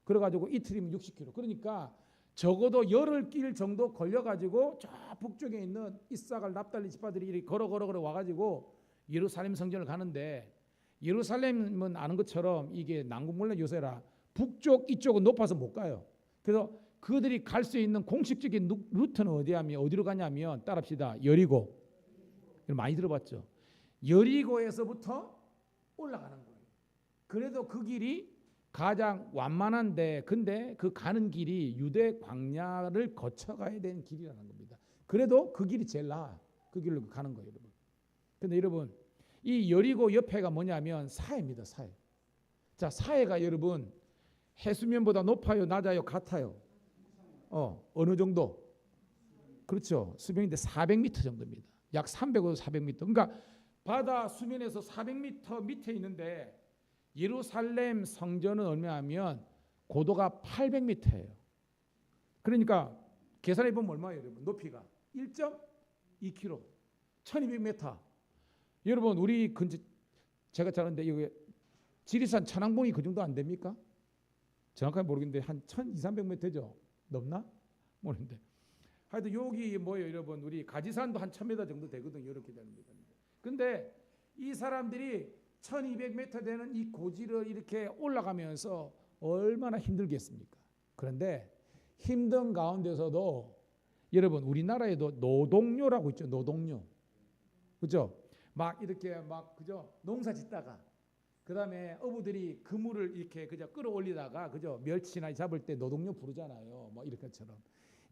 그래가지고 이틀이면 60km. 그러니까 적어도 열흘 길 정도 걸려가지고 저 북쪽에 있는 이사갈 납달리 지파들이 이렇게 걸어 와가지고 예루살렘 성전을 가는데 예루살렘은 아는 것처럼 이게 난국물레 요새라 북쪽 이쪽은 높아서 못 가요. 그래서 그들이 갈 수 있는 공식적인 루트는 어디로 가냐면 따라합시다. 여리고. 많이 들어봤죠. 여리고에서부터 올라가는 거예요. 그래도 그 길이 가장 완만한데 근데 그 가는 길이 유대 광야를 거쳐가야 되는 길이라는 겁니다. 그래도 그 길이 제일 나아. 그 길로 가는 거예요, 여러분. 근데 여러분 이 여리고 옆에가 뭐냐면 사해입니다. 사해. 자, 사해가 여러분 해수면보다 높아요, 낮아요, 같아요? 어느 정도? 그렇죠. 수면인데 400m 정도입니다. 약 300에서 400m. 그러니까 바다 수면에서 400m 밑에 있는데 예루살렘 성전은 얼마냐면 고도가 800m예요. 그러니까 계산해 보면 얼마예요, 여러분? 높이가 1.2km, 1200m. 여러분 우리 근처 제가 자는데 여기 지리산 천왕봉이 그 정도 안 됩니까? 정확하게 모르겠는데 한 1200-300m 되죠? 넘나? 모르는데 하여튼 여기 뭐예요, 여러분? 우리 가지산도 한 1000m 정도 되거든요. 이렇게 되는 겁니다. 근데 이 사람들이 1200m 되는 이 고지를 이렇게 올라가면서 얼마나 힘들겠습니까? 그런데 힘든 가운데서도 여러분 우리나라에도 노동요라고 있죠. 노동요. 그죠? 막 이렇게 막 그죠? 농사 짓다가 그다음에 어부들이 그물을 이렇게 그저 끌어올리다가 그죠? 멸치나 잡을 때 노동요 부르잖아요. 뭐 이렇게처럼.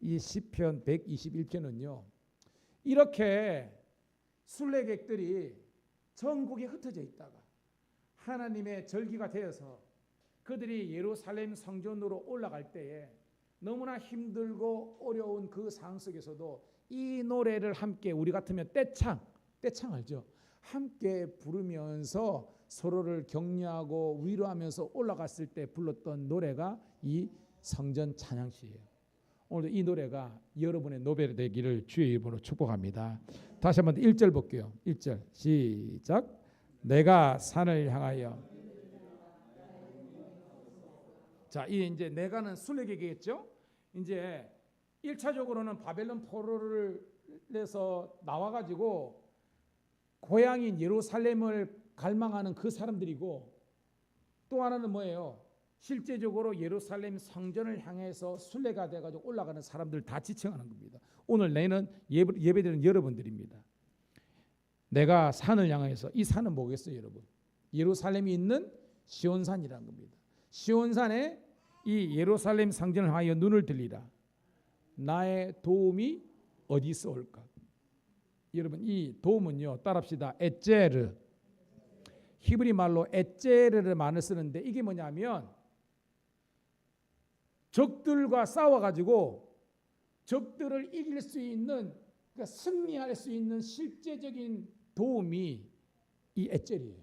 이 시편 121편은요. 이렇게 순례객들이 전국에 흩어져 있다가 하나님의 절기가 되어서 그들이 예루살렘 성전으로 올라갈 때에 너무나 힘들고 어려운 그 상황 속에서도 이 노래를 함께 우리 같으면 떼창 알죠? 함께 부르면서 서로를 격려하고 위로하면서 올라갔을 때 불렀던 노래가 이 성전 찬양시예요. 오늘 이 노래가 여러분의 노벨이 되기를 주의 이름으로 축복합니다. 다시 한번 1절 볼게요. 1절 시작. 내가 산을 향하여. 자, 이 이제 내가는 순례객이겠죠. 이제 1차적으로는 바벨론 포로를 내서 나와가지고 고향인 예루살렘을 갈망하는 그 사람들이고, 또 하나는 뭐예요? 실제적으로 예루살렘 성전을 향해서 순례가 돼가지고 올라가는 사람들 다 지칭하는 겁니다. 오늘 내는 예배드리는 여러분들입니다. 내가 산을 향해서, 이 산은 뭐겠어요, 여러분? 예루살렘이 있는 시온산이라는 겁니다. 시온산에 이 예루살렘 성전을 향하여 눈을 들리라. 나의 도움이 어디서 올까? 여러분 이 도움은요, 따라합시다. 에제르. 히브리 말로 에제르를 많이 쓰는데 이게 뭐냐면 적들과 싸워가지고 적들을 이길 수 있는, 그러니까 승리할 수 있는 실제적인 도움이 이 에젤이에요.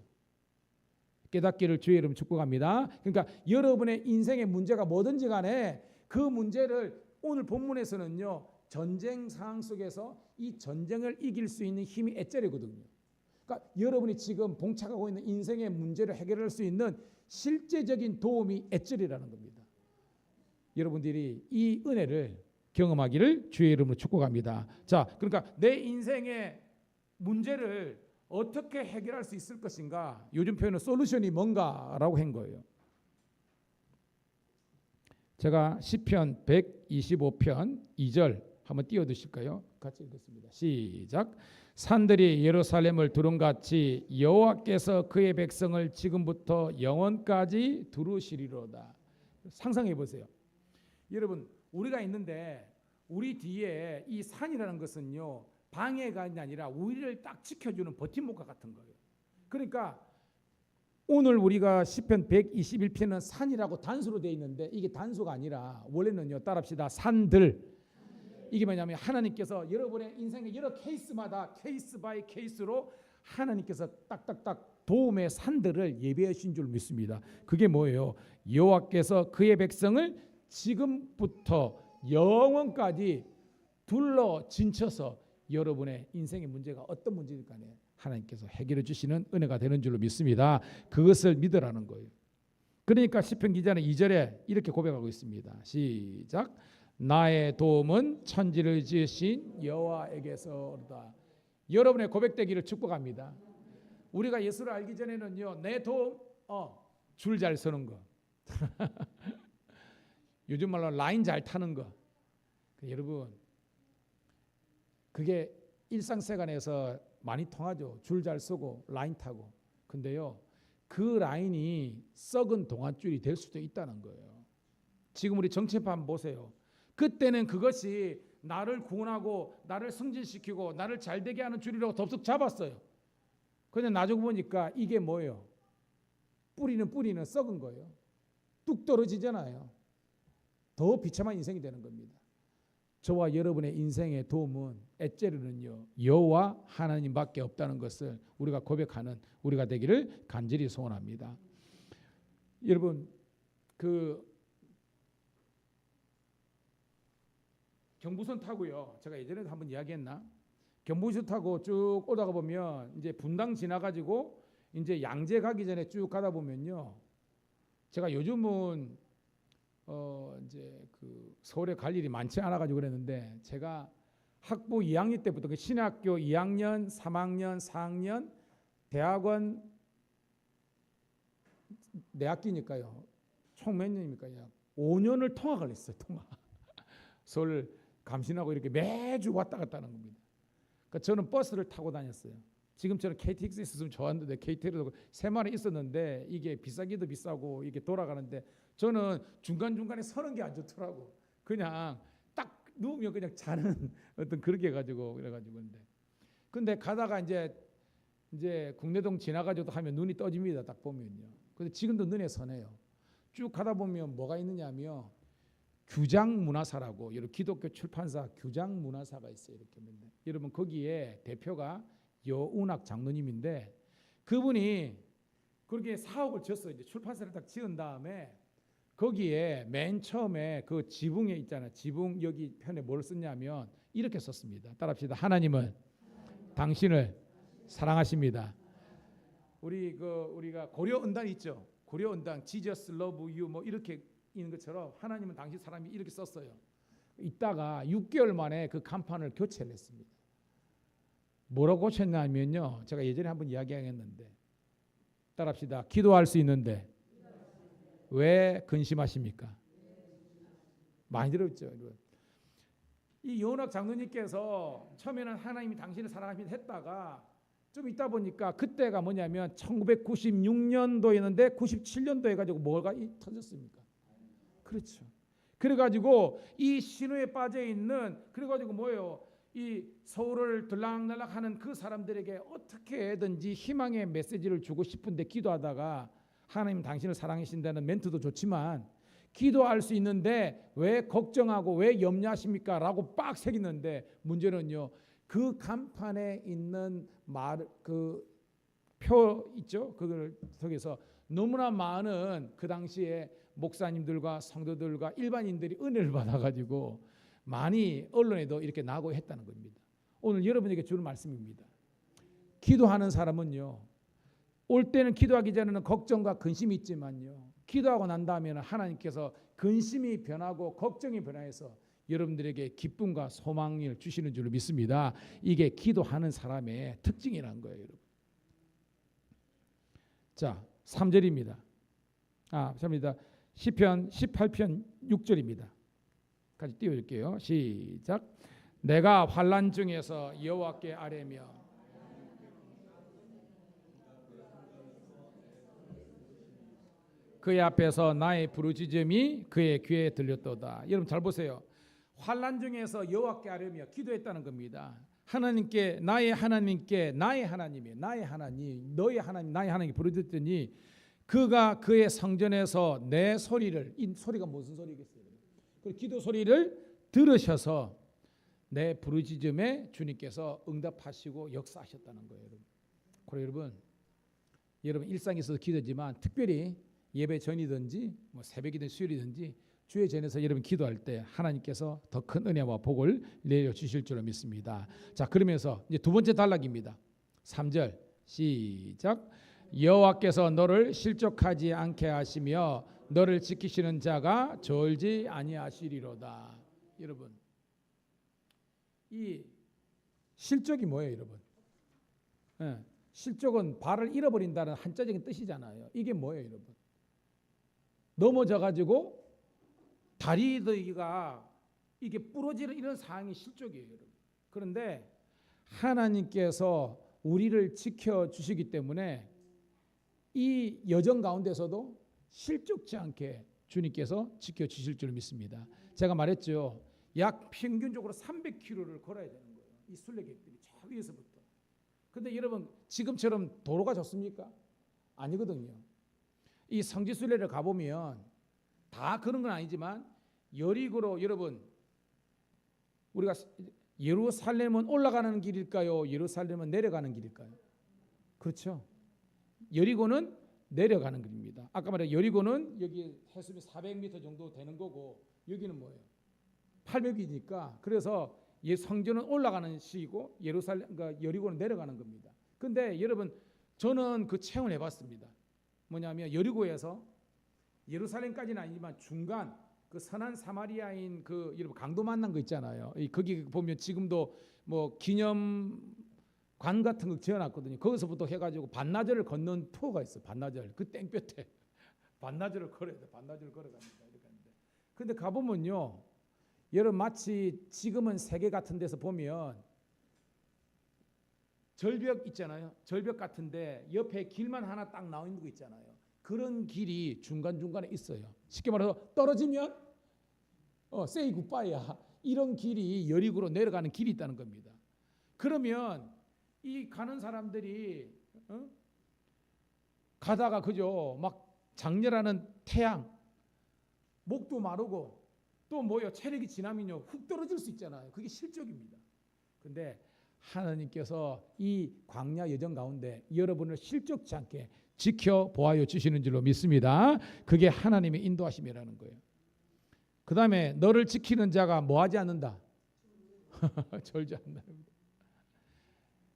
깨닫기를 주의 이름 축복합니다. 그러니까 여러분의 인생의 문제가 뭐든지 간에 그 문제를 오늘 본문에서는요, 전쟁 상황 속에서 이 전쟁을 이길 수 있는 힘이 에젤이거든요. 그러니까 여러분이 지금 봉착하고 있는 인생의 문제를 해결할 수 있는 실제적인 도움이 에젤이라는 겁니다. 여러분들이 이 은혜를 경험하기를 주의 이름으로 축복합니다. 자, 그러니까 내 인생의 문제를 어떻게 해결할 수 있을 것인가? 요즘 표현은 솔루션이 뭔가라고 한 거예요. 제가 시편 125편 2절 한번 띄워두실까요? 같이 읽겠습니다. 시작. 산들이 예루살렘을 두름같이 여호와께서 그의 백성을 지금부터 영원까지 두루시리로다. 상상해 보세요. 여러분 우리가 있는데 우리 뒤에 이 산이라는 것은요, 방해가 아니라 우리를 딱 지켜주는 버팀목과 같은 거예요. 그러니까 오늘 우리가 시편 121편은 산이라고 단수로 되어 있는데 이게 단수가 아니라 원래는요, 따라합시다. 산들. 이게 뭐냐면 하나님께서 여러분의 인생의 여러 케이스마다 케이스 바이 케이스로 하나님께서 딱딱딱 도움의 산들을 예비하신 줄 믿습니다. 그게 뭐예요? 여호와께서 그의 백성을 지금부터 영원까지 둘러 진쳐서 여러분의 인생의 문제가 어떤 문제든 간에 하나님께서 해결해 주시는 은혜가 되는 줄로 믿습니다. 그것을 믿으라는 거예요. 그러니까 시편 기자는 2절에 이렇게 고백하고 있습니다. 시작. 나의 도움은 천지를 지으신 여호와에게서로다. 여러분의 고백되기를 축복합니다. 우리가 예수를 알기 전에는요, 내 도움, 줄 잘 서는 거, 요즘 말로 라인 잘 타는 거. 여러분 그게 일상생활에서 많이 통하죠. 줄 잘 서고 라인 타고. 근데요, 그 라인이 썩은 동아줄이 될 수도 있다는 거예요. 지금 우리 정치판 한번 보세요. 그때는 그것이 나를 구원하고 나를 승진시키고 나를 잘되게 하는 줄이라고 덥석 잡았어요. 근데 나중에 보니까 이게 뭐예요? 뿌리는 썩은 거예요. 뚝 떨어지잖아요. 더 비참한 인생이 되는 겁니다. 저와 여러분의 인생의 도움은 엣제르는요 여호와 하나님밖에 없다는 것을 우리가 고백하는 우리가 되기를 간절히 소원합니다. 여러분 그 경부선 타고요. 제가 예전에도 한번 이야기했나? 경부선 타고 쭉 오다가 보면 이제 분당 지나가지고 이제 양재 가기 전에 쭉 가다 보면요. 제가 요즘은 이제 그 서울에 갈 일이 많지 않아 가지고 그랬는데 제가 학부 2학년 때부터 그 신학교 2학년, 3학년, 4학년 대학원 4학기니까요. 총 몇 년입니까? 5년을 통학을 했어요. 통학. 서울 감신하고 이렇게 매주 왔다 갔다 하는 겁니다. 그러니까 저는 버스를 타고 다녔어요. 지금처럼 KTX 있었으면 좋았는데 KTX도 새만에 있었는데 이게 비싸기도 비싸고 이게 돌아가는데 저는 중간중간에 서는 게 안 좋더라고. 그냥 딱 누우면 그냥 자는 어떤 그렇게 해가지고 그래가지고 근데 가다가 이제 국내동 지나가지고 하면 눈이 떠집니다. 딱 보면요. 근데 지금도 눈에 선해요. 쭉 가다 보면 뭐가 있느냐면 규장문화사라고 여러분 기독교 출판사 규장문화사가 있어요. 이렇게 있는데 여러분 거기에 대표가 여운학 장로님인데 그분이 그렇게 사옥을 지었어요. 이제 출판사를 딱 지은 다음에 거기에 맨 처음에 그 지붕에 있잖아요. 지붕 여기 편에 뭘 썼냐면 이렇게 썼습니다. 따라합시다. 하나님은 당신을 사랑하십니다. 우리가 고려 은단 있죠. 고려 은단 Jesus love you 뭐 이렇게 있는 것처럼 하나님은 당신 사람이 이렇게 썼어요. 이따가 6개월 만에 그 간판을 교체를 했습니다. 뭐라고 고쳤냐면요. 제가 예전에 한번 이야기하겠는데 따라합시다. 기도할 수 있는데 왜 근심하십니까? 많이 들었죠. 이 여운학 장로님께서 처음에는 하나님이 당신을 사랑하십니다 했다가 좀 있다 보니까 그때가 뭐냐면 1996년도였는데 97년도에 가지고 뭐가 터졌습니까? 그렇죠. 그래가지고 이 신호에 빠져 있는 그래가지고 뭐예요? 이 서울을 들락날락하는 그 사람들에게 어떻게든지 희망의 메시지를 주고 싶은데 기도하다가 하나님 당신을 사랑하신다는 멘트도 좋지만 기도할 수 있는데 왜 걱정하고 왜 염려하십니까? 라고 빡 새기는데 문제는요. 그 간판에 있는 그 표 있죠? 그걸 속에서 너무나 많은 그 당시에 목사님들과 성도들과 일반인들이 은혜를 받아가지고 많이 언론에도 이렇게 나오고 했다는 겁니다. 오늘 여러분에게 주는 말씀입니다. 기도하는 사람은요. 올 때는 기도하기 전에는 걱정과 근심이 있지만요. 기도하고 난 다음에는 하나님께서 근심이 변하고 걱정이 변해서 여러분들에게 기쁨과 소망을 주시는 줄 믿습니다. 이게 기도하는 사람의 특징이라는 거예요. 여러분. 자, 3절입니다. 죄송합니다. 시편 18편 6절입니다. 같이 띄워줄게요. 시작. 내가 환난 중에서 여호와께 아뢰며 그의 앞에서 나의 부르짖음이 그의 귀에 들렸도다. 여러분 잘 보세요. 환난 중에서 여호와께 아뢰며 기도했다는 겁니다. 하나님께 나의 하나님께 나의 하나님이 나의 하나님 너의 하나님 나의 하나님께 부르짖더니 그가 그의 성전에서 내 소리를 이 소리가 무슨 소리겠어요? 그 기도 소리를 들으셔서 내 부르짖음에 주님께서 응답하시고 역사하셨다는 거예요. 여러분. 여러분 일상에 있어서 기도지만 특별히 예배 전이든지 뭐 새벽이든 수요일이든지 주의 전에서 여러분 기도할 때 하나님께서 더 큰 은혜와 복을 내려 주실 줄 믿습니다. 자, 그러면서 이제 두 번째 단락입니다. 3절 시작. 여호와께서 너를 실족하지 않게 하시며 너를 지키시는 자가 졸지 아니하시리로다. 여러분, 이 실족이 뭐예요, 여러분? 실족은 발을 잃어버린다는 한자적인 뜻이잖아요. 이게 뭐예요, 여러분? 넘어져 가지고 다리가 이게 부러지는 이런 상황이 실족이에요, 여러분. 그런데 하나님께서 우리를 지켜 주시기 때문에 이 여정 가운데서도 실족지 않게 주님께서 지켜 주실 줄 믿습니다. 제가 말했죠. 약 평균적으로 300km를 걸어야 되는 거예요. 이 순례객들이 저 위에서부터. 근데 여러분 지금처럼 도로가 좋습니까? 아니거든요. 이 성지순례를 가보면 다 그런 건 아니지만 여리고로 여러분 우리가 예루살렘은 올라가는 길일까요? 예루살렘은 내려가는 길일까요? 그렇죠. 여리고는 내려가는 길입니다. 아까 말한 여리고는 여기 해수면 400m 정도 되는 거고 여기는 뭐예요? 800이니까 그래서 성전은 올라가는 시이고 예루살렘 그러니까 여리고는 내려가는 겁니다. 근데 여러분 저는 그 체험을 해봤습니다. 뭐냐면 여리고에서 예루살렘까지는 아니지만 중간 그 선한 사마리아인 그 여러분 강도 만난 거 있잖아요. 거기 보면 지금도 뭐 기념관 같은 거 지어놨거든요. 거기서부터 해가지고 반나절을 걷는 투어가 있어. 반나절 그 땡볕에 반나절을 걸어야 돼. 반나절을 걸어갑니다. 이렇게 하는데. 근데 가보면요, 여러분 마치 지금은 세계 같은 데서 보면 절벽 있잖아요. 절벽 같은데 옆에 길만 하나 딱 나와 있는 거 있잖아요. 그런 길이 중간중간에 있어요. 쉽게 말해서 떨어지면 say goodbye야. 이런 길이 여리고로 내려가는 길이 있다는 겁니다. 그러면 이 가는 사람들이 가다가 그죠 막 장렬하는 태양, 목도 마르고 또 뭐요 체력이 지나면요 훅 떨어질 수 있잖아요. 그게 실적입니다. 근데 하나님께서 이 광야 여정 가운데 여러분을 실적지 않게 지켜보아여 주시는 줄로 믿습니다. 그게 하나님의 인도하심이라는 거예요. 그 다음에 너를 지키는 자가 뭐하지 않는다? 절지 않는다.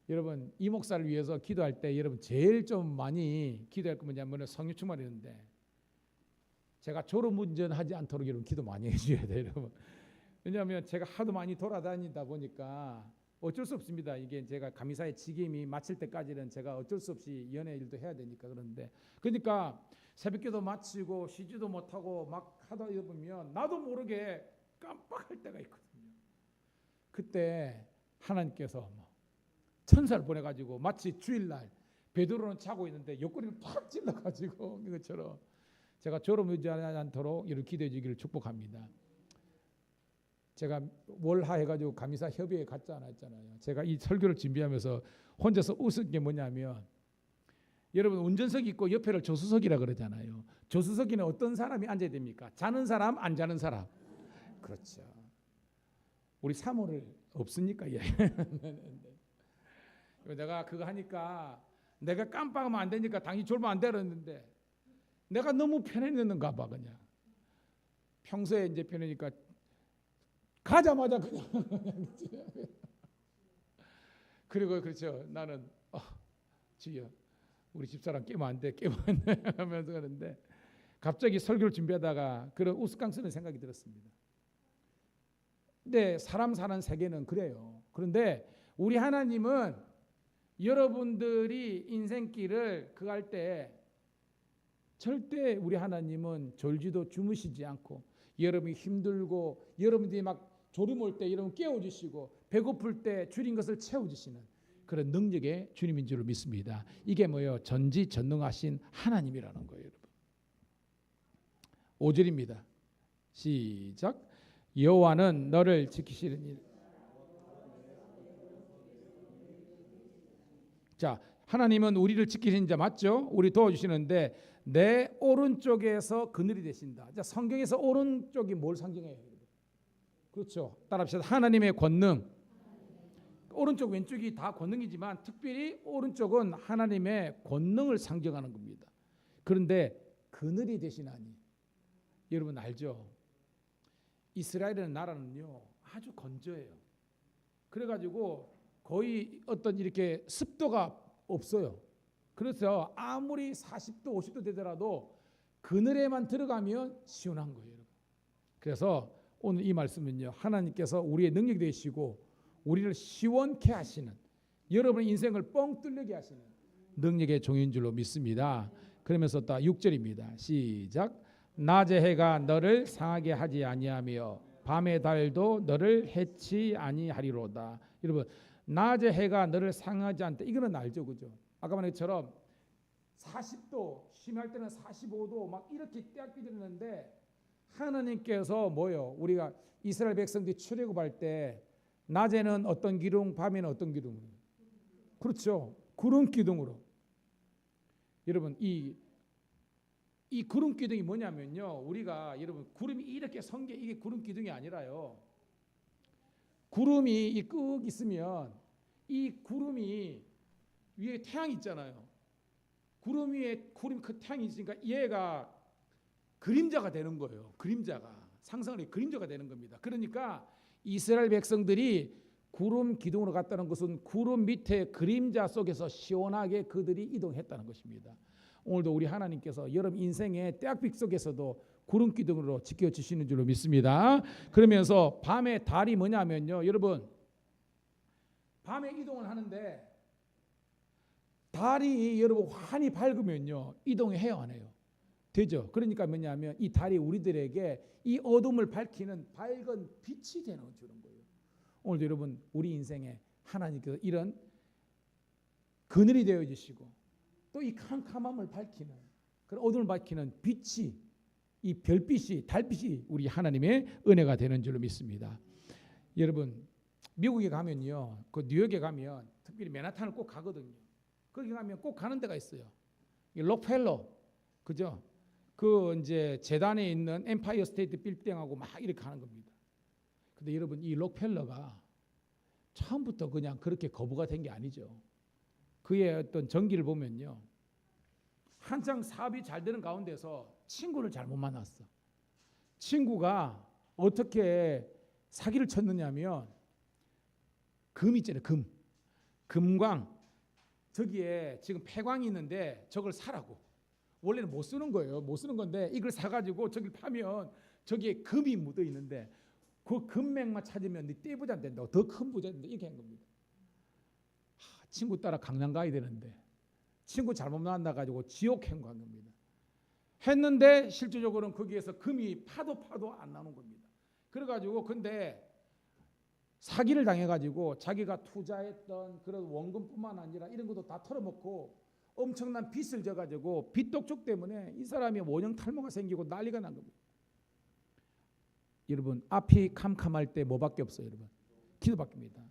여러분 이 목사를 위해서 기도할 때 여러분 제일 좀 많이 기도할 거 뭐냐면 성령 충만이었는데 제가 졸음운전하지 않도록 여러분 기도 많이 해줘야 돼요. 여러분. 왜냐하면 제가 하도 많이 돌아다니다 보니까 어쩔 수 없습니다. 이게 제가 감리사의 직임이 마칠 때까지는 제가 어쩔 수 없이 연애 일도 해야 되니까 그런데 그러니까 새벽기도 마치고 쉬지도 못하고 막 하다 보면 나도 모르게 깜빡할 때가 있거든요. 그때 하나님께서 천사를 보내가지고 마치 주일날 베드로는 자고 있는데 옆구리를 팍 찔러가지고 이것처럼 제가 졸음하지 않도록 이렇게 기도해 주기를 축복합니다. 제가 월하 해가지고 감리사 협의회 갔잖아요. 제가 이 설교를 준비하면서 혼자서 웃은 게 뭐냐면 여러분 운전석이 있고 옆에를 조수석이라 그러잖아요. 조수석에는 어떤 사람이 앉아야 됩니까? 자는 사람, 안 자는 사람. 그렇죠. 우리 사모를 없으니까 내가 그거 하니까 내가 깜빡하면 안 되니까 당연히 졸면 안 되는데 내가 너무 편했는가 봐 그냥. 평소에 이제 편하니까 가자마자 그냥 그리고 그렇죠. 나는 주여 우리 집사람 깨면 안 돼, 깨면 안 돼 하면서 그러는데 갑자기 설교를 준비하다가 그런 우스꽝스러운 생각이 들었습니다. 근데 사람 사는 세계는 그래요. 그런데 우리 하나님은 여러분들이 인생길을 그할 때 절대 우리 하나님은 졸지도 주무시지 않고 여러분이 힘들고 여러분들이 막 졸음 올 때 여러분 깨워주시고 배고플 때 줄인 것을 채워주시는 그런 능력의 주님인 줄 믿습니다. 이게 뭐예요? 전지전능하신 하나님이라는 거예요. 여러분. 5절입니다. 시작. 여호와는 너를 지키시는 자, 하나님은 우리를 지키시는 자 맞죠? 우리 도와주시는데 내 오른쪽에서 그늘이 되신다. 자, 성경에서 오른쪽이 뭘 상징해요? 그렇죠. 따라합시다. 하나님의 권능. 오른쪽 왼쪽이 다 권능이지만 특별히 오른쪽은 하나님의 권능을 상징하는 겁니다. 그런데 그늘이 되시나니 여러분 알죠? 이스라엘이라는 나라는요 아주 건조해요. 그래가지고 거의 어떤 이렇게 습도가 없어요. 그래서 아무리 40도 50도 되더라도 그늘에만 들어가면 시원한 거예요. 여러분. 그래서 오늘 이 말씀은요 하나님께서 우리의 능력이 되시고 우리를 시원케 하시는 여러분의 인생을 뻥 뚫리게 하시는 능력의 종인 줄로 믿습니다. 그러면서 또 6절입니다. 시작. 낮의 해가 너를 상하게 하지 아니하며 밤의 달도 너를 해치 아니하리로다. 여러분 낮의 해가 너를 상하지 않다. 이거는 알죠, 그죠? 아까 말한 것처럼 40도 심할 때는 45도 막 이렇게 떼약비들었는데 하나님께서 뭐요? 우리가 이스라엘 백성들이 출애굽할 때 낮에는 어떤 기둥, 밤에는 어떤 기둥? 그렇죠. 구름 기둥으로. 여러분 이 이 구름 기둥이 뭐냐면요, 우리가 여러분 구름이 이렇게 선 게 이게 구름 기둥이 아니라요. 구름이 꾹 있으면 이 구름이 위에 태양이 있잖아요. 구름 위에 그 태양이 있으니까 얘가 그림자가 되는 거예요. 그림자가 상상의 그림자가 되는 겁니다. 그러니까 이스라엘 백성들이 구름 기둥으로 갔다는 것은 구름 밑에 그림자 속에서 시원하게 그들이 이동했다는 것입니다. 오늘도 우리 하나님께서 여러분 인생의 때학빛 속에서도 구름 기둥으로 지켜주시는 줄로 믿습니다. 그러면서 밤에 달이 뭐냐면요, 여러분 밤에 이동을 하는데 달이 여러분 환히 밝으면요 이동해요 안 해요? 되죠. 그러니까 뭐냐면 이 달이 우리들에게 이 어둠을 밝히는 밝은 빛이 되는 주는 거예요. 오늘도 여러분 우리 인생에 하나님께서 이런 그늘이 되어 주시고 또 이 캄캄함을 밝히는 그런 어둠을 밝히는 빛이 이 별빛이 달빛이 우리 하나님의 은혜가 되는 줄로 믿습니다. 여러분 미국에 가면요, 그 뉴욕에 가면 특별히 맨하탄을 꼭 가거든요. 거기 가면 꼭 가는 데가 있어요. 이 록펠러, 그죠? 그 이제 재단에 있는 엠파이어 스테이트 빌딩하고 막 이렇게 가는 겁니다. 근데 여러분 이 록펠러가 처음부터 그냥 그렇게 거부가 된 게 아니죠. 그의 어떤 전기를 보면요, 한창 사업이 잘 되는 가운데서 친구를 잘못 만났어. 친구가 어떻게 사기를 쳤느냐면 금 있잖아요. 금광. 저기에 지금 폐광이 있는데 저걸 사라고. 원래는 못 쓰는 거예요. 못 쓰는 건데 이걸 사가지고 저길 파면 저기에 금이 묻어 있는데 그 금맥만 찾으면 네 떼부자 된다고, 더 큰 부자 된다, 이렇게 한 겁니다. 친구 따라 강남 가야 되는데 친구 잘못 만나가지고 지옥 행구한 겁니다. 했는데 실질적으로는 거기에서 금이 파도 안 나오는 겁니다. 그래가지고 근데 사기를 당해가지고 자기가 투자했던 그런 원금뿐만 아니라 이런 것도 다 털어먹고 엄청난 빚을 져가지고 빚독촉 때문에 이 사람이 원형 탈모가 생기고 난리가 난 겁니다. 여러분 앞이 캄캄할 때 뭐밖에 없어요, 여러분? 기도밖입니다.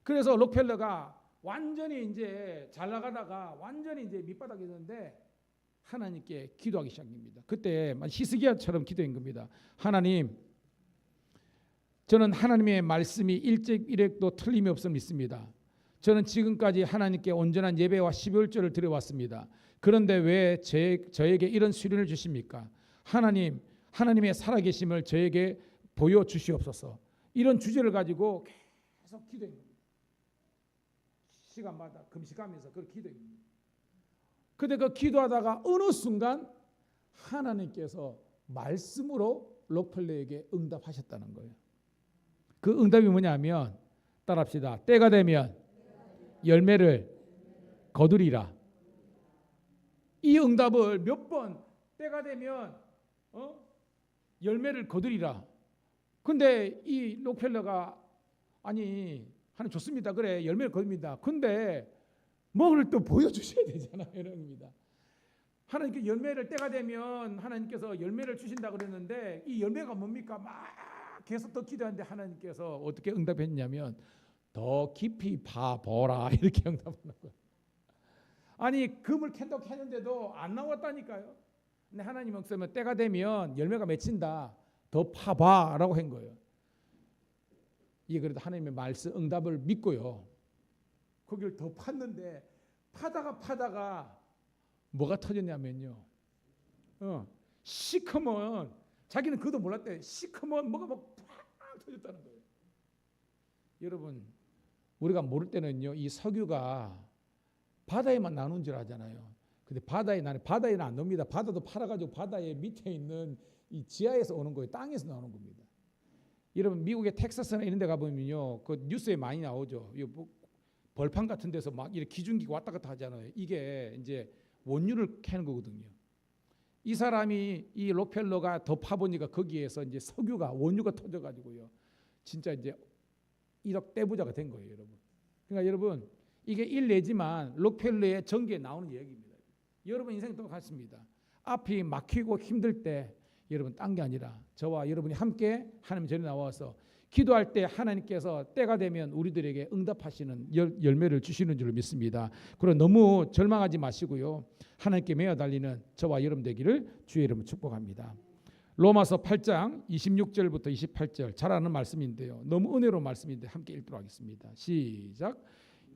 그래서 록펠러가 완전히 이제 잘 나가다가 완전히 이제 밑바닥에 있는데 하나님께 기도하기 시작합니다. 그때 히스기야처럼 기도한 겁니다. 하나님, 저는 하나님의 말씀이 일액도 틀림이 없음을 믿습니다. 저는 지금까지 하나님께 온전한 예배와 12월절을 드려왔습니다. 그런데 왜 저에게 이런 시련을 주십니까? 하나님, 하나님의 살아계심을 저에게 보여주시옵소서. 이런 주제를 가지고 계속 기도한 겁니다. 시간마다 금식하면서 그렇게 기도합니다. 그때 그 기도하다가 어느 순간 하나님께서 말씀으로 록펠러에게 응답하셨다는 거예요. 그 응답이 뭐냐면 따라합시다. 때가 되면 열매를 거두리라. 이 응답을 몇 번 때가 되면 열매를 거두리라. 근데 이 록펠러가 아니 하나님 좋습니다. 그래 열매를 거둡니다. 근데 뭐를 또 보여주셔야 되잖아요. 이런 겁니다. 하나님께 열매를 때가 되면 하나님께서 열매를 주신다 그랬는데 이 열매가 뭡니까? 막 계속 더 기도하는데 하나님께서 어떻게 응답했냐면 더 깊이 봐보라 이렇게 응답하는 거예요. 아니 금을 캔다고 캤는데도 안 나왔다니까요. 근데 하나님 말씀은 때가 되면 열매가 맺힌다. 더 파봐라고 한 거예요. 이게 그래도 하나님의 말씀 응답을 믿고요. 거기를 더 팠는데 파다가 뭐가 터졌냐면요. 시커먼 자기는 그것도 몰랐대. 시커먼 뭐가 막 팍 터졌다는 거예요. 여러분 우리가 모를 때는요. 이 석유가 바다에만 나오는 줄 알잖아요. 근데 바다에는 안 놉니다. 바다도 팔아가지고 바다의 밑에 있는 이 지하에서 오는 거예요. 땅에서 나오는 겁니다. 여러분 미국의 텍사스나 이런 데 가보면요. 그 뉴스에 많이 나오죠. 벌판 같은 데서 막 이렇게 기중기가 왔다 갔다 하잖아요. 이게 이제 원유를 캐는 거거든요. 이 사람이 이 록펠러가 더 파보니까 거기에서 이제 석유가 원유가 터져가지고요. 진짜 이제 1억 떼부자가 된 거예요, 여러분. 그러니까 여러분 이게 일례지만 록펠러의 전기에 나오는 얘기입니다. 여러분 인생 똑같습니다. 앞이 막히고 힘들 때 여러분 딴 게 아니라 저와 여러분이 함께 하나님 전에 나와서 기도할 때 하나님께서 때가 되면 우리들에게 응답하시는 열매를 주시는 줄로 믿습니다. 그리고 너무 절망하지 마시고요. 하나님께 매어 달리는 저와 여러분 되기를 주의 이름으로 축복합니다. 로마서 8장 26절부터 28절 잘 아는 말씀인데요. 너무 은혜로운 말씀인데 함께 읽도록 하겠습니다. 시작.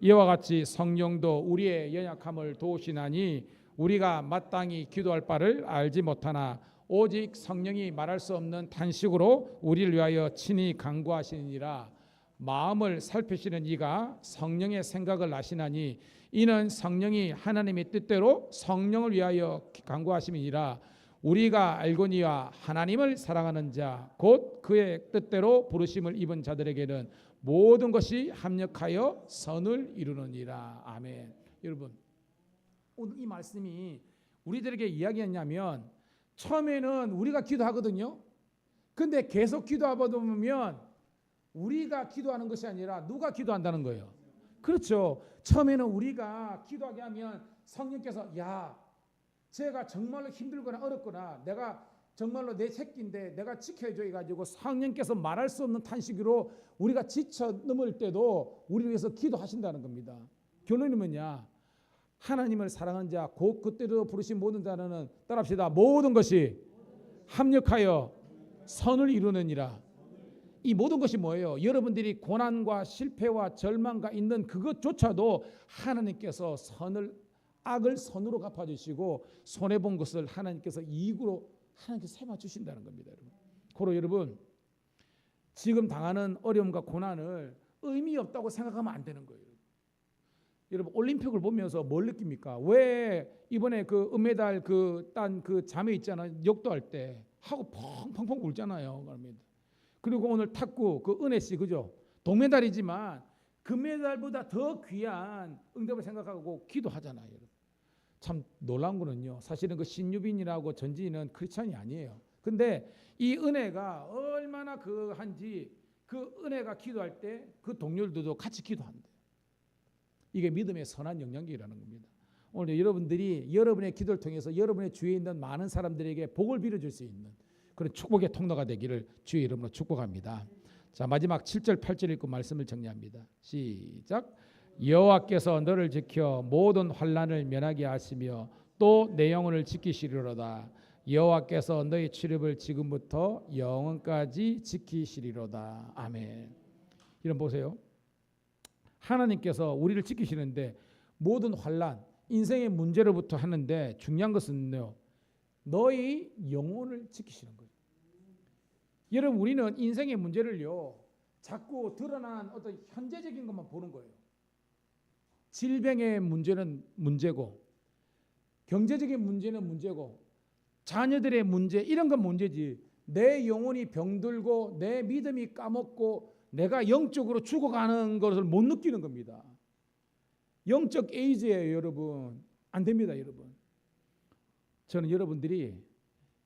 이와 같이 성령도 우리의 연약함을 도우시나니 우리가 마땅히 기도할 바를 알지 못하나 오직 성령이 말할 수 없는 탄식으로 우리를 위하여 친히 간구하시니라. 마음을 살피시는 이가 성령의 생각을 아시나니 이는 성령이 하나님의 뜻대로 성령을 위하여 간구하심이니라. 우리가 알거니와 하나님을 사랑하는 자 곧 그의 뜻대로 부르심을 입은 자들에게는 모든 것이 합력하여 선을 이루느니라. 아멘. 여러분, 오늘 이 말씀이 우리들에게 이야기했냐면 처음에는 우리가 기도하거든요. 근데 계속 기도하다 보면 우리가 기도하는 것이 아니라 누가 기도한다는 거예요. 그렇죠. 처음에는 우리가 기도하게 하면 성령께서 야, 제가 정말로 힘들거나 어렵거나 내가 정말로 내 새끼인데 내가 지켜줘 해가지고 성령께서 말할 수 없는 탄식으로 우리가 지쳐 넘을 때도 우리를 위해서 기도하신다는 겁니다. 결론이 뭐냐? 하나님을 사랑하는 자 곧 그때로 부르신 모든 자는 따라합시다. 모든 것이 합력하여 선을 이루느니라. 이 모든 것이 뭐예요? 여러분들이 고난과 실패와 절망과 있는 그것조차도 하나님께서 악을 선으로 갚아주시고 손해본 것을 하나님께서 이익으로 하나님께서 세워주신다는 겁니다. 그로 여러분, 지금 당하는 어려움과 고난을 의미 없다고 생각하면 안 되는 거예요. 여러분, 올림픽을 보면서 뭘 느낍니까? 왜 이번에 그 은메달 딴 자매 있잖아요. 역도할 때 하고 펑펑펑 울잖아요. 그리고 오늘 탁구 은혜 씨, 그죠? 동메달이지만 금메달보다 더 귀한 응답을 생각하고 기도하잖아요. 참 놀라운 거는요. 사실은 신유빈이라고 전지인은 크리스찬이 아니에요. 근데 이 은혜가 얼마나 한지 은혜가 기도할 때 그 동료들도 같이 기도한대. 이게 믿음의 선한 영향력이라는 겁니다. 오늘 여러분들이 여러분의 기도를 통해서 여러분의 주위에 있는 많은 사람들에게 복을 빌어줄 수 있는 그런 축복의 통로가 되기를 주의 이름으로 축복합니다. 자, 마지막 7절 8절 읽고 말씀을 정리합니다. 시작. 여호와께서 너를 지켜 모든 환난을 면하게 하시며 또 내 영혼을 지키시리로다. 여호와께서 너의 출입을 지금부터 영원까지 지키시리로다. 아멘. 이런 보세요. 하나님께서 우리를 지키시는데 모든 환난, 인생의 문제로부터 하는데 중요한 것은요. 너의 영혼을 지키시는 거예요. 여러분, 우리는 인생의 문제를요. 자꾸 드러난 어떤 현재적인 것만 보는 거예요. 질병의 문제는 문제고 경제적인 문제는 문제고 자녀들의 문제 이런 건 문제지 내 영혼이 병들고 내 믿음이 까먹고 내가 영적으로 죽어가는 것을 못 느끼는 겁니다. 영적 에이즈예요, 여러분. 안 됩니다, 여러분. 저는 여러분들이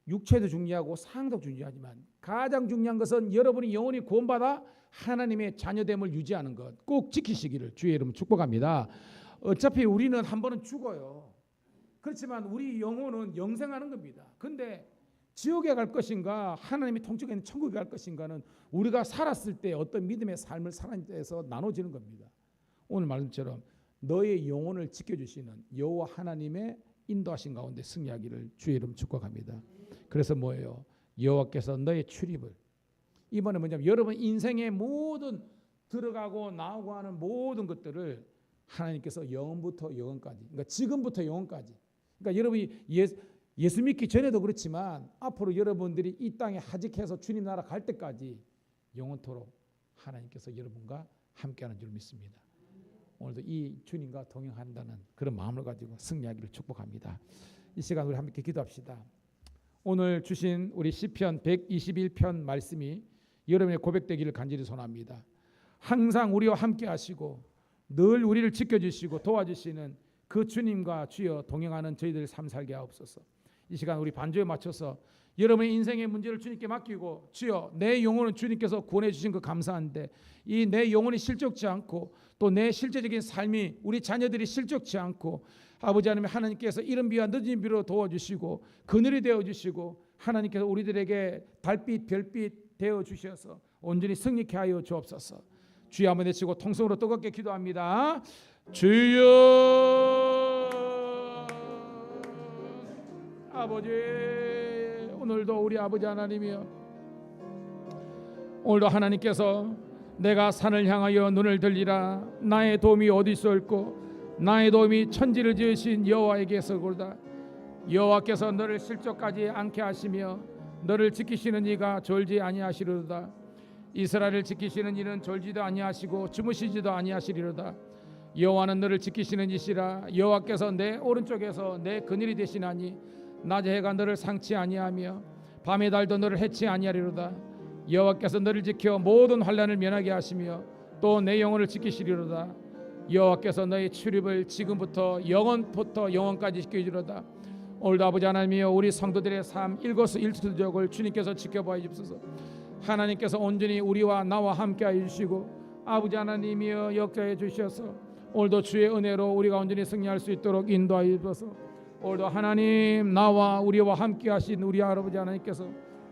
육체도 중요하고 상도 중요하지만 가장 중요한 것은 여러분이 영혼이 구원받아 하나님의 자녀됨을 유지하는 것 꼭 지키시기를 주의 이름으로 축복합니다. 어차피 우리는 한 번은 죽어요. 그렇지만 우리 영혼은 영생하는 겁니다. 근데 지옥에 갈 것인가 하나님의 통치가 있는 천국에 갈 것인가는 우리가 살았을 때 어떤 믿음의 삶을 살아낼 때에서 나눠지는 겁니다. 오늘 말씀처럼 너의 영혼을 지켜주시는 여호와 하나님의 인도하신 가운데 승리하기를 주의 이름 축복합니다. 그래서 뭐예요? 여호와께서 너의 출입을 이번에 뭐냐면 여러분 인생의 모든 들어가고 나오고 하는 모든 것들을 하나님께서 영원부터 영원까지 그러니까 지금부터 영원까지 그러니까 여러분이 예수 믿기 전에도 그렇지만 앞으로 여러분들이 이 땅에 하직해서 주님 나라 갈 때까지 영원토록 하나님께서 여러분과 함께하는 줄 믿습니다. 오늘도 이 주님과 동행한다는 그런 마음을 가지고 승리하기를 축복합니다. 이 시간 우리 함께 기도합시다. 오늘 주신 우리 시편 121편 말씀이 여러분의 고백되기를 간절히 소원합니다. 항상 우리와 함께 하시고 늘 우리를 지켜주시고 도와주시는 그 주님과 주여 동행하는 저희들 삶 살게 하옵소서. 이 시간 우리 반주에 맞춰서 여러분의 인생의 문제를 주님께 맡기고 주여 내 영혼은 주님께서 구원해 주신 거 감사한데 이 내 영혼이 실족지 않고 또 내 실제적인 삶이 우리 자녀들이 실족지 않고 아버지 하나님 하나님께서 이른 비와 늦은 비로 도와주시고 그늘이 되어주시고 하나님께서 우리들에게 달빛 별빛 되어주셔서 온전히 승리케 하여 주옵소서. 주여 한번 외치고 통성으로 뜨겁게 기도합니다. 주여 아버지, 오늘도 우리 아버지 하나님이여, 오늘도 하나님께서 내가 산을 향하여 눈을 들리라 나의 도움이 어디 있을꼬 나의 도움이 천지를 지으신 여호와에게서로다. 여호와께서 너를 실족하지 않게 하시며 너를 지키시는 이가 졸지 아니하시리로다. 이스라엘을 지키시는 이는 졸지도 아니하시고 주무시지도 아니하시리로다. 여호와는 너를 지키시는 이시라. 여호와께서 내 오른쪽에서 내 그늘이 되시나니 낮의 해가 너를 상치 아니하며 밤의 달도 너를 해치 아니하리로다. 여호와께서 너를 지켜 모든 환난을 면하게 하시며 또 내 영혼을 지키시리로다. 여호와께서 너의 출입을 지금부터 영원부터 영원까지 지켜주리로다. 오늘도 아버지 하나님이여, 우리 성도들의 삶 일거수일투족을 주님께서 지켜봐 주옵소서. 하나님께서 온전히 우리와 나와 함께하여 주시고 아버지 하나님이여 역사해 주셔서 오늘도 주의 은혜로 우리가 온전히 승리할 수 있도록 인도하여 주옵소서. 오늘도 하나님 나와 우리와 함께하신 우리 아버지 하나님께서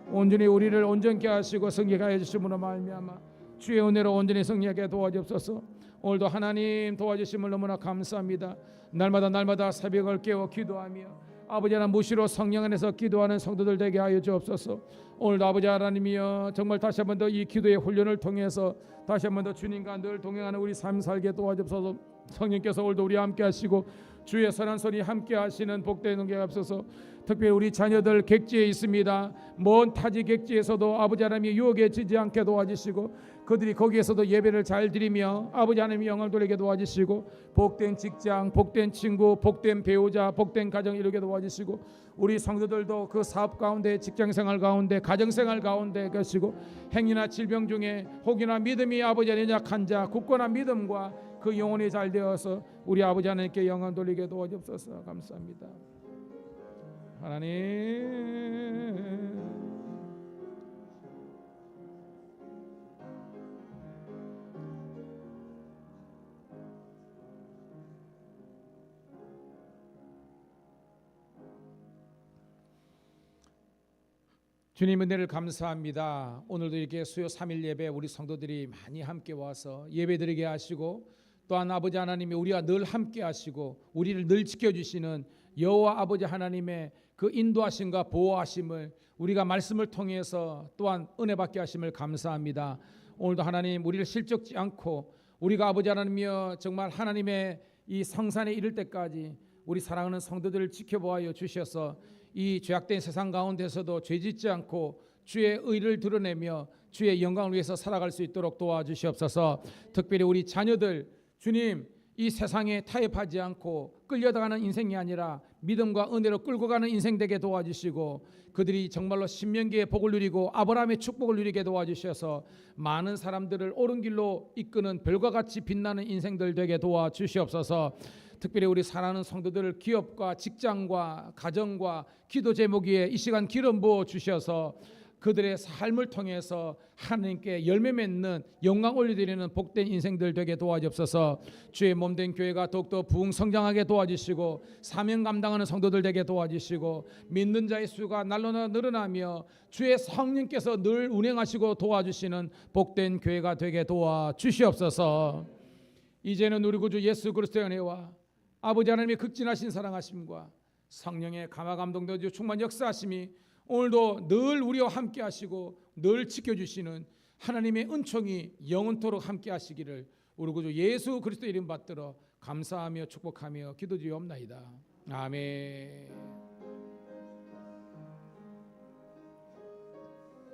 온전히 우리를 온전케 하시고 승리케 하여 주심으로 말미암아 주의 은혜로 온전히 승리하게 도와주옵소서. 오늘도 하나님 도와주심을 너무나 감사합니다. 날마다 새벽을 깨워 기도하며 아버지 하나님 무시로 성령 안에서 기도하는 성도들 되게 하여 주옵소서. 오늘도 아버지 하나님이여 정말 다시 한 번 더 이 기도의 훈련을 통해서 다시 한 번 더 주님과 늘 동행하는 우리 삶 살게 도와주옵소서. 성령께서 오늘도 우리와 함께 하시고 주의 선한 소리 함께 하시는 복된 은혜가 없어서 특별히 우리 자녀들 객지에 있습니다. 먼 타지 객지에서도 아버지 하나님이 유혹에 지지 않게 도와주시고 그들이 거기에서도 예배를 잘 드리며 아버지 하나님이 영광을 돌리게 도와주시고 복된 직장, 복된 친구, 복된 배우자, 복된 가정 이루게 도와주시고 우리 성도들도 그 사업 가운데, 직장생활 가운데, 가정생활 가운데 계시고 행위나 질병 중에 혹이나 믿음이 아버지 하나님 약한 자 굳건한 믿음과 그 영혼이 잘 되어서 우리 아버지 하나님께 영광 돌리게 도와주옵소서. 감사합니다. 하나님 주님 은혜를 감사합니다. 오늘도 이렇게 수요 3일 예배 우리 성도들이 많이 함께 와서 예배드리게 하시고 또한 아버지 하나님이 우리와 늘 함께 하시고 우리를 늘 지켜주시는 여호와 아버지 하나님의 그 인도하심과 보호하심을 우리가 말씀을 통해서 또한 은혜 받게 하심을 감사합니다. 오늘도 하나님 우리를 실족지 않고 우리가 아버지 하나님이여 정말 하나님의 이 성산에 이를 때까지 우리 사랑하는 성도들을 지켜보아 주셔서 이 죄악된 세상 가운데서도 죄짓지 않고 주의 의를 드러내며 주의 영광을 위해서 살아갈 수 있도록 도와주시옵소서. 특별히 우리 자녀들 주님 이 세상에 타협하지 않고 끌려다가는 인생이 아니라 믿음과 은혜로 끌고 가는 인생 되게 도와주시고 그들이 정말로 신명기의 복을 누리고 아브라함의 축복을 누리게 도와주셔서 많은 사람들을 옳은 길로 이끄는 별과 같이 빛나는 인생들 되게 도와주시옵소서. 특별히 우리 사랑하는 성도들 기업과 직장과 가정과 기도 제목 위에 이 시간 기름 부어 주셔서 그들의 삶을 통해서 하나님께 열매 맺는 영광 올려드리는 복된 인생들 되게 도와주옵소서. 주의 몸된 교회가 더욱더 부흥 성장하게 도와주시고 사명 감당하는 성도들 되게 도와주시고 믿는 자의 수가 날로 늘어나며 주의 성령께서 늘 운행하시고 도와주시는 복된 교회가 되게 도와주시옵소서. 이제는 우리 구주 예수 그리스도의 은혜와 아버지 하나님의 극진하신 사랑하심과 성령의 감화 감동되어 충만 역사하심이 오늘도 늘 우리와 함께 하시고 늘 지켜주시는 하나님의 은총이 영원토록 함께 하시기를 우리 구주 예수 그리스도 이름 받들어 감사하며 축복하며 기도드리옵나이다. 아멘.